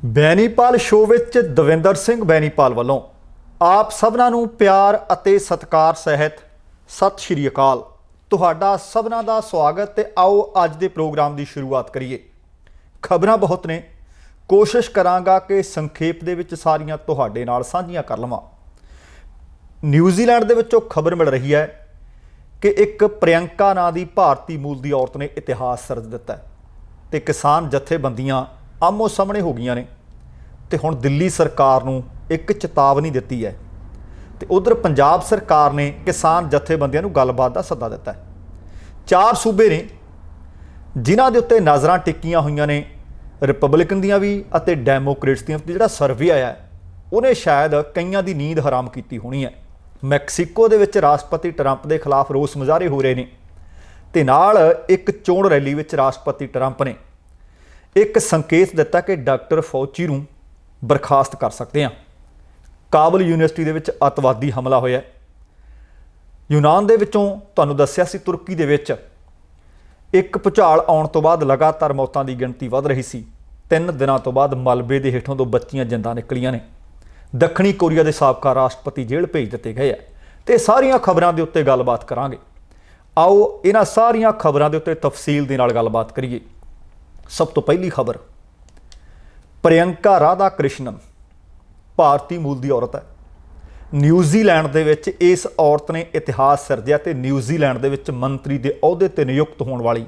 Benipal show ਵਿੱਚ ਦਵਿੰਦਰ ਸਿੰਘ ਬੈਨੀਪਾਲ ਵੱਲੋਂ ਆਪ ਸਭਨਾਂ ਨੂੰ ਪਿਆਰ ਅਤੇ ਸਤਿਕਾਰ ਸਹਿਤ ਸਤਿ ਸ਼੍ਰੀ ਅਕਾਲ। ਤੁਹਾਡਾ ਸਭਨਾਂ ਦਾ ਸਵਾਗਤ ਤੇ ਆਓ ਅੱਜ ਦੇ ਪ੍ਰੋਗਰਾਮ ਦੀ ਸ਼ੁਰੂਆਤ ਕਰੀਏ। ਖਬਰਾਂ ਬਹੁਤ ਨੇ, ਕੋਸ਼ਿਸ਼ ਕਰਾਂਗਾ ਕਿ ਸੰਖੇਪ ਦੇ ਵਿੱਚ ਸਾਰੀਆਂ ਤੁਹਾਡੇ ਨਾਲ ਸਾਂਝੀਆਂ ਕਰ ਲਵਾਂ। ਨਿਊਜ਼ੀਲੈਂਡ ਦੇ ਵਿੱਚੋਂ ਖਬਰ ਮਿਲ ਰਹੀ ਹੈ ਕਿ ਇੱਕ ਪ੍ਰਿਯੰਕਾ ਨਾਂ ਦੀ ਭਾਰਤੀ ਮੂਲ ਦੀ ਔਰਤ ਨੇ ਇਤਿਹਾਸ ਸਿਰਜ ਦਿੱਤਾ ਹੈ ਤੇ ਕਿਸਾਨ ਜਥੇਬੰਦੀਆਂ ਆਮੋ ਸਾਹਮਣੇ ਹੋ ਗਈਆਂ ਨੇ ਤੇ ਹੁਣ ਦਿੱਲੀ ਸਰਕਾਰ ਨੂੰ ਇੱਕ ਚੇਤਾਵਨੀ ਦਿੱਤੀ ਹੈ ਤੇ ਉਧਰ ਪੰਜਾਬ ਸਰਕਾਰ ਨੇ ਕਿਸਾਨ ਜਥੇਬੰਦੀਆਂ ਨੂੰ ਗੱਲਬਾਤ ਦਾ ਸੱਦਾ ਦਿੱਤਾ ਹੈ। 4 ਸੂਬੇ ਨੇ ਜਿਨ੍ਹਾਂ ਦੇ ਉੱਤੇ ਨਜ਼ਰਾਂ ਟਿੱਕੀਆਂ ਹੋਈਆਂ ਨੇ, ਰਿਪਬਲਿਕਨ ਦੀਆਂ ਵੀ ਅਤੇ ਡੈਮੋਕ੍ਰੇਟਸ ਦੀਆਂ। ਜਿਹੜਾ ਸਰਵੇ ਆਇਆ ਉਹਨੇ ਸ਼ਾਇਦ ਕਈਆਂ ਦੀ ਨੀਂਦ ਹਰਾਮ ਕੀਤੀ ਹੋਣੀ ਹੈ। ਮੈਕਸੀਕੋ ਦੇ ਵਿੱਚ ਰਾਸ਼ਟਰਪਤੀ ਟਰੰਪ ਦੇ ਖਿਲਾਫ ਰੋਸ ਮੁਜ਼ਾਹਰੇ ਹੋ ਰਹੇ ਨੇ ਤੇ ਨਾਲ ਇੱਕ ਚੋਣ ਰੈਲੀ ਵਿੱਚ ਰਾਸ਼ਟਰਪਤੀ ਟਰੰਪ ਨੇ ਇੱਕ ਸੰਕੇਤ ਦਿੱਤਾ ਕਿ ਡਾਕਟਰ ਫੌਚੀ ਨੂੰ ਬਰਖਾਸਤ ਕਰ ਸਕਦੇ ਹਾਂ। ਕਾਬਲ ਯੂਨੀਵਰਸਿਟੀ ਦੇ ਵਿੱਚ ਅੱਤਵਾਦੀ ਹਮਲਾ ਹੋਇਆ। ਯੂਨਾਨ ਦੇ ਵਿੱਚੋਂ ਤੁਹਾਨੂੰ ਦੱਸਿਆ ਸੀ ਤੁਰਕੀ ਦੇ ਵਿੱਚ ਇੱਕ ਭੁਚਾਲ ਆਉਣ ਤੋਂ ਬਾਅਦ ਲਗਾਤਾਰ ਮੌਤਾਂ ਦੀ ਗਿਣਤੀ ਵੱਧ ਰਹੀ ਸੀ। 3 ਦਿਨਾਂ ਤੋਂ ਬਾਅਦ ਮਲਬੇ ਦੇ ਹੇਠੋਂ 2 ਬੱਚੀਆਂ ਜਿੰਦਾ ਨਿਕਲੀਆਂ ਨੇ। ਦੱਖਣੀ ਕੋਰੀਆ ਦੇ ਸਾਬਕਾ ਰਾਸ਼ਟਰਪਤੀ ਜੇਲ੍ਹ ਭੇਜ ਦਿੱਤੇ ਗਏ ਆ ਤੇ ਸਾਰੀਆਂ ਖਬਰਾਂ ਦੇ ਉੱਤੇ ਗੱਲਬਾਤ ਕਰਾਂਗੇ। ਆਓ ਇਹਨਾਂ ਸਾਰੀਆਂ ਖਬਰਾਂ ਦੇ ਉੱਤੇ ਤਫਸੀਲ ਦੇ ਨਾਲ ਗੱਲਬਾਤ ਕਰੀਏ। ਸਭ ਤੋਂ ਪਹਿਲੀ ਖਬਰ, ਪ੍ਰਿਯੰਕਾ ਰਾਧਾ ਕ੍ਰਿਸ਼ਨਨ ਭਾਰਤੀ ਮੂਲ ਦੀ ਔਰਤ ਹੈ। ਨਿਊਜ਼ੀਲੈਂਡ ਦੇ ਵਿੱਚ ਇਸ ਔਰਤ ਨੇ ਇਤਿਹਾਸ ਸਿਰਜਿਆ ਤੇ ਨਿਊਜ਼ੀਲੈਂਡ ਦੇ ਵਿੱਚ ਮੰਤਰੀ ਦੇ ਅਹੁਦੇ ਤੇ ਨਿਯੁਕਤ ਹੋਣ ਵਾਲੀ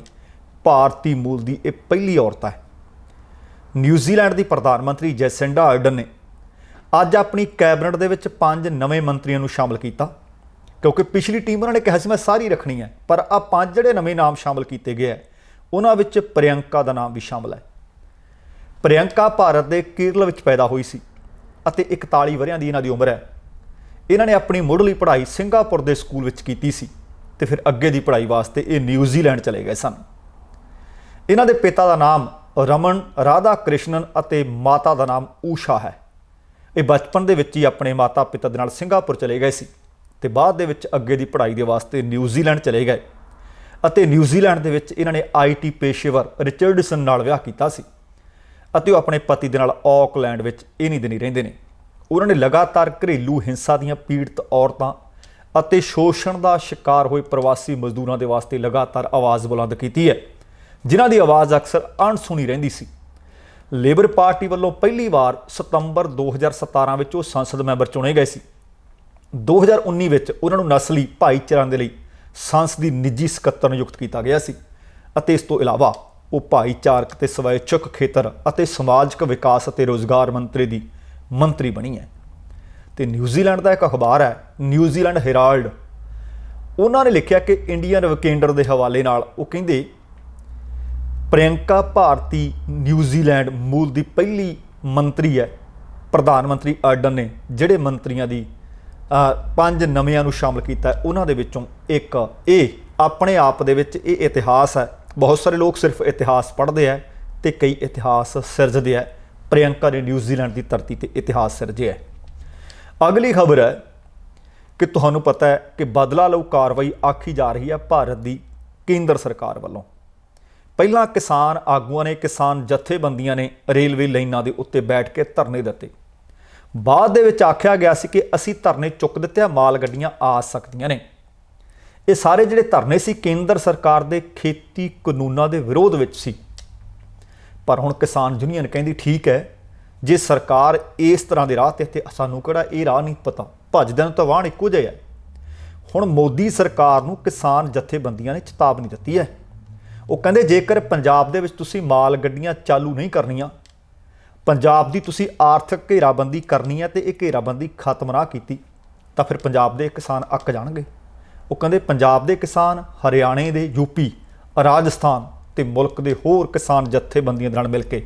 ਭਾਰਤੀ ਮੂਲ ਦੀ ਇਹ ਪਹਿਲੀ ਔਰਤ ਹੈ। ਨਿਊਜ਼ੀਲੈਂਡ ਦੀ ਪ੍ਰਧਾਨ ਮੰਤਰੀ ਜੈਸਿੰਡਾ ਆਰਡਨ ਨੇ ਅੱਜ ਆਪਣੀ ਕੈਬਨਿਟ ਦੇ ਵਿੱਚ 5 ਨਵੇਂ ਮੰਤਰੀਆਂ ਨੂੰ ਸ਼ਾਮਲ ਕੀਤਾ, ਕਿਉਂਕਿ ਪਿਛਲੀ ਟੀਮ ਉਹਨਾਂ ਨੇ ਕਿਹਾ ਸੀ ਮੈਂ ਸਾਰੀ ਰੱਖਣੀ ਹੈ, ਪਰ ਆ 5 ਜਿਹੜੇ ਨਵੇਂ ਨਾਮ ਸ਼ਾਮਲ ਕੀਤੇ ਗਏ ਹੈ ਉਹਨਾਂ ਵਿੱਚ ਪ੍ਰਿਯੰਕਾ ਦਾ ਨਾਮ ਵੀ ਸ਼ਾਮਲ ਹੈ। ਪ੍ਰਿਯੰਕਾ ਭਾਰਤ ਦੇ ਕੇਰਲ ਵਿੱਚ ਪੈਦਾ ਹੋਈ ਸੀ ਅਤੇ 41 ਵਰ੍ਹਿਆਂ ਦੀ ਇਹਨਾਂ ਦੀ ਉਮਰ ਹੈ। ਇਹਨਾਂ ਨੇ ਆਪਣੀ ਮੁੱਢਲੀ ਪੜ੍ਹਾਈ ਸਿੰਗਾਪੁਰ ਦੇ ਸਕੂਲ ਵਿੱਚ ਕੀਤੀ ਸੀ ਤੇ ਫਿਰ ਅੱਗੇ ਦੀ ਪੜ੍ਹਾਈ ਵਾਸਤੇ ਇਹ ਨਿਊਜ਼ੀਲੈਂਡ ਚਲੇ ਗਏ ਸਨ। ਇਹਨਾਂ ਦੇ ਪਿਤਾ ਦਾ ਨਾਮ ਰਮਨ ਰਾਧਾ ਕ੍ਰਿਸ਼ਨਨ ਅਤੇ ਮਾਤਾ ਦਾ ਨਾਮ ਊਸ਼ਾ ਹੈ। ਇਹ ਬਚਪਨ ਦੇ ਵਿੱਚ ਹੀ ਆਪਣੇ ਮਾਤਾ ਪਿਤਾ ਦੇ ਨਾਲ ਸਿੰਗਾਪੁਰ ਚਲੇ ਗਏ ਸੀ ਤੇ ਬਾਅਦ ਦੇ ਵਿੱਚ ਅੱਗੇ ਦੀ ਪੜ੍ਹਾਈ ਦੇ ਵਾਸਤੇ ਨਿਊਜ਼ੀਲੈਂਡ ਚਲੇ ਗਏ ਅਤੇ ਨਿਊਜ਼ੀਲੈਂਡ ਦੇ ਵਿੱਚ ਇਹਨਾਂ ਨੇ IT ਪੇਸ਼ੇਵਰ ਰਿਚਰਡਸਨ ਨਾਲ ਵਿਆਹ ਕੀਤਾ ਸੀ ਅਤੇ ਉਹ ਆਪਣੇ ਪਤੀ ਦੇ ਨਾਲ ਆਕਲੈਂਡ ਵਿੱਚ ਨਹੀਂ ਦਿਨੀ ਰਹਿੰਦੇ ਨੇ। ਉਹਨਾਂ ਨੇ ਲਗਾਤਾਰ ਘਰੇਲੂ ਹਿੰਸਾ ਦੀਆਂ ਪੀੜਤ ਔਰਤਾਂ ਅਤੇ ਸ਼ੋਸ਼ਣ ਦਾ ਸ਼ਿਕਾਰ ਹੋਏ ਪ੍ਰਵਾਸੀ ਮਜ਼ਦੂਰਾਂ ਦੇ ਵਾਸਤੇ ਲਗਾਤਾਰ ਆਵਾਜ਼ ਬੁਲੰਦ ਕੀਤੀ ਹੈ, ਜਿਨ੍ਹਾਂ ਦੀ ਆਵਾਜ਼ ਅਕਸਰ ਅਣਸੁਣੀ ਰਹਿੰਦੀ ਸੀ। ਲੇਬਰ ਪਾਰਟੀ ਵੱਲੋਂ ਪਹਿਲੀ ਵਾਰ ਸਤੰਬਰ 2017 ਵਿੱਚ ਉਹ ਸੰਸਦ ਮੈਂਬਰ ਚੁਣੇ ਗਏ ਸੀ। 2019 ਵਿੱਚ ਉਹਨਾਂ ਨੂੰ ਨਸਲੀ ਭਾਈਚਾਰਿਆਂ ਦੇ ਲਈ ਸੰਸਦੀ ਨਿੱਜੀ ਸਕੱਤਰ ਨਿਯੁਕਤ ਕੀਤਾ ਗਿਆ ਸੀ ਅਤੇ ਇਸ ਤੋਂ ਇਲਾਵਾ ਉਹ ਭਾਈਚਾਰਕ ਤੇ ਸਵੈਚਕ ਖੇਤਰ ਅਤੇ ਸਮਾਜਿਕ ਵਿਕਾਸ ਅਤੇ ਰੋਜ਼ਗਾਰ ਮੰਤਰੀ ਦੀ ਮੰਤਰੀ ਬਣੀ ਹੈ। ਤੇ ਨਿਊਜ਼ੀਲੈਂਡ ਦਾ ਇੱਕ ਅਖਬਾਰ ਹੈ ਨਿਊਜ਼ੀਲੈਂਡ ਹੈਰਾਲਡ, ਉਹਨਾਂ ਨੇ ਲਿਖਿਆ ਕਿ ਇੰਡੀਅਨ ਵਕੇਂਡਰ ਦੇ ਹਵਾਲੇ ਨਾਲ ਉਹ ਕਹਿੰਦੇ ਪ੍ਰਿਯੰਕਾ ਭਾਰਤੀ ਨਿਊਜ਼ੀਲੈਂਡ ਮੂਲ ਦੀ ਪਹਿਲੀ ਮੰਤਰੀ ਹੈ। ਪ੍ਰਧਾਨ ਮੰਤਰੀ ਆਰਡਨ ਨੇ ਜਿਹੜੇ ਮੰਤਰੀਆਂ ਦੀ 5 ਨਵਿਆਂ ਨੂੰ ਸ਼ਾਮਲ ਕੀਤਾ ਉਹਨਾਂ ਦੇ ਵਿੱਚੋਂ ਇੱਕ ਇਹ ਆਪਣੇ ਆਪ ਦੇ ਵਿੱਚ ਇਹ ਇਤਿਹਾਸ ਹੈ। ਬਹੁਤ ਸਾਰੇ ਲੋਕ ਸਿਰਫ ਇਤਿਹਾਸ ਪੜ੍ਹਦੇ ਹੈ ਤੇ ਕਈ ਇਤਿਹਾਸ ਸਿਰਜਦੇ ਹੈ। ਪ੍ਰਿਯੰਕਾ ਨੇ ਨਿਊਜ਼ੀਲੈਂਡ ਦੀ ਧਰਤੀ ਤੇ ਇਤਿਹਾਸ ਸਿਰਜਿਆ ਹੈ। ਅਗਲੀ ਖਬਰ ਹੈ ਕਿ ਤੁਹਾਨੂੰ ਪਤਾ ਹੈ ਕਿ ਬਦਲਾ ਲਓ ਕਾਰਵਾਈ ਆਖੀ ਜਾ ਰਹੀ ਹੈ ਭਾਰਤ ਦੀ ਕੇਂਦਰ ਸਰਕਾਰ ਵੱਲੋਂ। ਪਹਿਲਾਂ ਕਿਸਾਨ ਆਗੂਆਂ ਨੇ, ਕਿਸਾਨ ਜਥੇਬੰਦੀਆਂ ਨੇ ਰੇਲਵੇ ਲਾਈਨਾਂ ਦੇ ਉੱਤੇ ਬੈਠ ਕੇ ਧਰਨੇ ਦਿੱਤੇ। ਬਾਅਦ ਦੇ ਵਿੱਚ ਆਖਿਆ ਗਿਆ ਸੀ ਕਿ ਅਸੀਂ ਧਰਨੇ ਚੁੱਕ ਦਿੱਤੇ ਆ, ਮਾਲ ਗੱਡੀਆਂ ਆ ਸਕਦੀਆਂ ਨੇ। ਇਹ ਸਾਰੇ ਜਿਹੜੇ ਧਰਨੇ ਸੀ ਕੇਂਦਰ ਸਰਕਾਰ ਦੇ ਖੇਤੀ ਕਾਨੂੰਨਾਂ ਦੇ ਵਿਰੋਧ ਵਿੱਚ ਸੀ। ਪਰ ਹੁਣ ਕਿਸਾਨ ਯੂਨੀਅਨ ਕਹਿੰਦੀ ਠੀਕ ਹੈ, ਜੇ ਸਰਕਾਰ ਇਸ ਤਰ੍ਹਾਂ ਦੇ ਰਾਹ ਤੇ ਸਾਨੂੰ ਕਿਹੜਾ ਇਹ ਰਾਹ ਨਹੀਂ ਪਤਾ, ਭੱਜਦਿਆਂ ਨੂੰ ਤਾਂ ਵਾਹਣ ਇੱਕੋ ਜਿਹਾ ਹੈ। ਹੁਣ ਮੋਦੀ ਸਰਕਾਰ ਨੂੰ ਕਿਸਾਨ ਜਥੇਬੰਦੀਆਂ ਨੇ ਚੇਤਾਵਨੀ ਦਿੱਤੀ ਹੈ। ਉਹ ਕਹਿੰਦੇ ਜੇਕਰ ਪੰਜਾਬ ਦੇ ਵਿੱਚ ਤੁਸੀਂ ਮਾਲ ਗੱਡੀਆਂ ਚਾਲੂ ਨਹੀਂ ਕਰਨੀਆਂ, ਪੰਜਾਬ ਦੀ ਤੁਸੀਂ ਆਰਥਿਕ ਘੇਰਾਬੰਦੀ ਕਰਨੀ ਹੈ ਤੇ ਇਹ ਘੇਰਾਬੰਦੀ ਖਤਮ ਨਾ ਕੀਤੀ ਤਾਂ ਫਿਰ ਪੰਜਾਬ ਦੇ ਕਿਸਾਨ ਅੱਕ ਜਾਣਗੇ। ਉਹ ਕਹਿੰਦੇ ਪੰਜਾਬ ਦੇ ਕਿਸਾਨ ਹਰਿਆਣੇ ਦੇ, ਯੂਪੀ, ਰਾਜਸਥਾਨ ਤੇ ਮੁਲਕ ਦੇ ਹੋਰ ਕਿਸਾਨ ਜਥੇਬੰਦੀਆਂ ਦੇ ਨਾਲ ਮਿਲ ਕੇ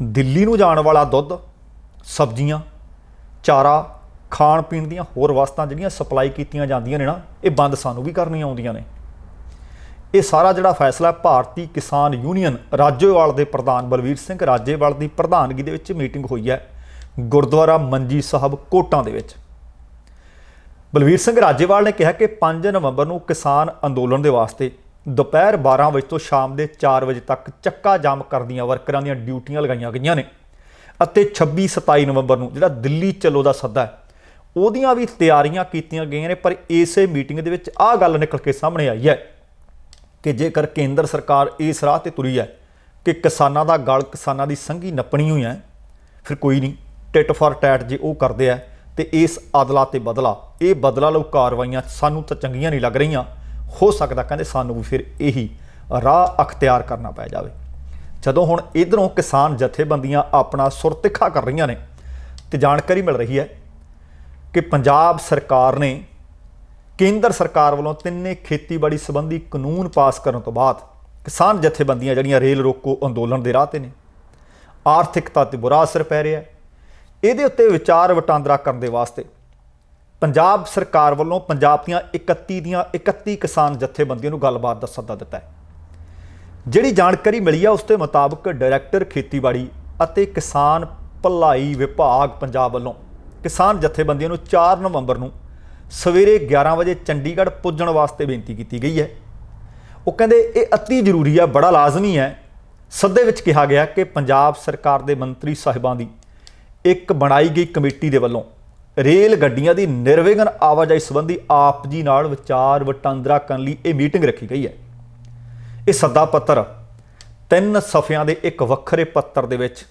ਦਿੱਲੀ ਨੂੰ ਜਾਣ ਵਾਲਾ ਦੁੱਧ, ਸਬਜ਼ੀਆਂ, ਚਾਰਾ, ਖਾਣ ਪੀਣ ਦੀਆਂ ਹੋਰ ਵਸਤਾਂ ਜਿਹੜੀਆਂ ਸਪਲਾਈ ਕੀਤੀਆਂ ਜਾਂਦੀਆਂ ਨੇ ਨਾ, ਇਹ ਬੰਦ ਸਾਨੂੰ ਵੀ ਕਰਨੀਆਂ ਆਉਂਦੀਆਂ ਨੇ। ਇਹ ਸਾਰਾ ਜਿਹੜਾ ਫੈਸਲਾ ਭਾਰਤੀ ਕਿਸਾਨ ਯੂਨੀਅਨ ਰਾਜੇਵਾਲ ਦੇ ਪ੍ਰਧਾਨ ਬਲਵੀਰ ਸਿੰਘ ਰਾਜੇਵਾਲ ਦੀ ਪ੍ਰਧਾਨਗੀ ਦੇ ਵਿੱਚ ਮੀਟਿੰਗ ਹੋਈ ਹੈ ਗੁਰਦੁਆਰਾ ਮੰਜੀ ਸਾਹਿਬ ਕੋਟਾਂ ਦੇ ਵਿੱਚ। ਬਲਵੀਰ ਸਿੰਘ ਰਾਜੇਵਾਲ ਨੇ ਕਿਹਾ ਕਿ 5 ਨਵੰਬਰ ਨੂੰ ਕਿਸਾਨ ਅੰਦੋਲਨ ਦੇ ਵਾਸਤੇ ਦੁਪਹਿਰ 12 ਵਜੇ ਤੋਂ ਸ਼ਾਮ ਦੇ 4 ਵਜੇ ਤੱਕ ਚੱਕਾ ਜਾਮ ਕਰਦੀਆਂ ਵਰਕਰਾਂ ਦੀਆਂ ਡਿਊਟੀਆਂ ਲਗਾਈਆਂ ਗਈਆਂ ਨੇ ਅਤੇ 26-27 ਨਵੰਬਰ ਨੂੰ ਜਿਹੜਾ ਦਿੱਲੀ ਚੱਲੋ ਦਾ ਸੱਦਾ ਹੈ ਉਹਦੀਆਂ ਵੀ ਤਿਆਰੀਆਂ ਕੀਤੀਆਂ ਗਈਆਂ ਨੇ। ਪਰ ਇਸੇ ਮੀਟਿੰਗ ਦੇ ਵਿੱਚ ਆਹ ਗੱਲ ਨਿਕਲ ਕੇ ਸਾਹਮਣੇ ਆਈ ਹੈ ਕਿ ਜੇਕਰ ਕੇਂਦਰ ਸਰਕਾਰ ਇਸ ਰਾਹ 'ਤੇ ਤੁਰੀ ਹੈ ਕਿ ਕਿਸਾਨਾਂ ਦਾ ਗਲ, ਕਿਸਾਨਾਂ ਦੀ ਸੰਘੀ ਨੱਪਣੀ ਹੋਈ ਹੈ, ਫਿਰ ਕੋਈ ਨਹੀਂ, ਟਿਟ ਫਾਰ ਟੈਟ ਜੇ ਉਹ ਕਰਦੇ ਆ ਤੇ ਇਸ ਅਦਲਾ ਤੇ ਬਦਲਾ, ਇਹ ਬਦਲਾ ਲਓ ਕਾਰਵਾਈਆਂ ਸਾਨੂੰ ਤਾਂ ਚੰਗੀਆਂ ਨਹੀਂ ਲੱਗ ਰਹੀਆਂ। ਹੋ ਸਕਦਾ ਕਹਿੰਦੇ ਸਾਨੂੰ ਵੀ ਫਿਰ ਇਹੀ ਰਾਹ ਅਖਤਿਆਰ ਕਰਨਾ ਪੈ ਜਾਵੇ। ਜਦੋਂ ਹੁਣ ਇੱਧਰੋਂ ਕਿਸਾਨ ਜਥੇਬੰਦੀਆਂ ਆਪਣਾ ਸੁਰ ਤਿੱਖਾ ਕਰ ਰਹੀਆਂ ਨੇ ਤੇ ਜਾਣਕਾਰੀ ਮਿਲ ਰਹੀ ਹੈ ਕਿ ਪੰਜਾਬ ਸਰਕਾਰ ਨੇ ਕੇਂਦਰ ਸਰਕਾਰ ਵੱਲੋਂ ਤਿੰਨੇ ਖੇਤੀਬਾੜੀ ਸੰਬੰਧੀ ਕਾਨੂੰਨ ਪਾਸ ਕਰਨ ਤੋਂ ਬਾਅਦ ਕਿਸਾਨ ਜਥੇਬੰਦੀਆਂ ਜਿਹੜੀਆਂ ਰੇਲ ਰੋਕੋ ਅੰਦੋਲਨ ਦੇ ਰਾਹ 'ਤੇ ਨੇ, ਆਰਥਿਕਤਾ 'ਤੇ ਬੁਰਾ ਅਸਰ ਪੈ ਰਿਹਾ। ਇਹਦੇ ਉੱਤੇ ਵਿਚਾਰ ਵਟਾਂਦਰਾ ਕਰਨ ਦੇ ਵਾਸਤੇ ਪੰਜਾਬ ਸਰਕਾਰ ਵੱਲੋਂ ਪੰਜਾਬ ਦੀਆਂ 31 ਕਿਸਾਨ ਜਥੇਬੰਦੀਆਂ ਨੂੰ ਗੱਲਬਾਤ ਦਾ ਸੱਦਾ ਦਿੱਤਾ ਹੈ। ਜਿਹੜੀ ਜਾਣਕਾਰੀ ਮਿਲੀ ਆ ਉਸ ਦੇ ਮੁਤਾਬਕ ਡਾਇਰੈਕਟਰ ਖੇਤੀਬਾੜੀ ਅਤੇ ਕਿਸਾਨ ਭਲਾਈ ਵਿਭਾਗ ਪੰਜਾਬ ਵੱਲੋਂ ਕਿਸਾਨ ਜਥੇਬੰਦੀਆਂ ਨੂੰ 4 ਨਵੰਬਰ ਨੂੰ ਸਵੇਰੇ 11 ਵਜੇ ਚੰਡੀਗੜ੍ਹ ਪੁੱਜਣ ਵਾਸਤੇ ਬੇਨਤੀ ਕੀਤੀ ਗਈ ਹੈ। ਉਹ ਕਹਿੰਦੇ ਇਹ ਅਤੀ ਜ਼ਰੂਰੀ ਹੈ, ਬੜਾ ਲਾਜ਼ਮੀ ਹੈ। ਸੱਦੇ ਵਿੱਚ ਕਿਹਾ ਗਿਆ ਕਿ ਪੰਜਾਬ ਸਰਕਾਰ ਦੇ ਮੰਤਰੀ ਸਾਹਿਬਾਨ ਦੀ ਇੱਕ ਬਣਾਈ ਗਈ ਕਮੇਟੀ ਦੇ ਵੱਲੋਂ ਰੇਲ ਗੱਡੀਆਂ ਦੀ ਨਿਰਵਿਘਨ ਆਵਾਜਾਈ ਸੰਬੰਧੀ ਆਪ ਜੀ ਨਾਲ ਵਿਚਾਰ ਵਟਾਂਦਰਾ ਕਰਨ ਲਈ ਇਹ ਮੀਟਿੰਗ ਰੱਖੀ ਗਈ ਹੈ। ਇਹ ਸੱਦਾ ਪੱਤਰ 3 ਸਫ਼ਿਆਂ ਦੇ ਇੱਕ ਵੱਖਰੇ ਪੱਤਰ ਦੇ ਵਿੱਚ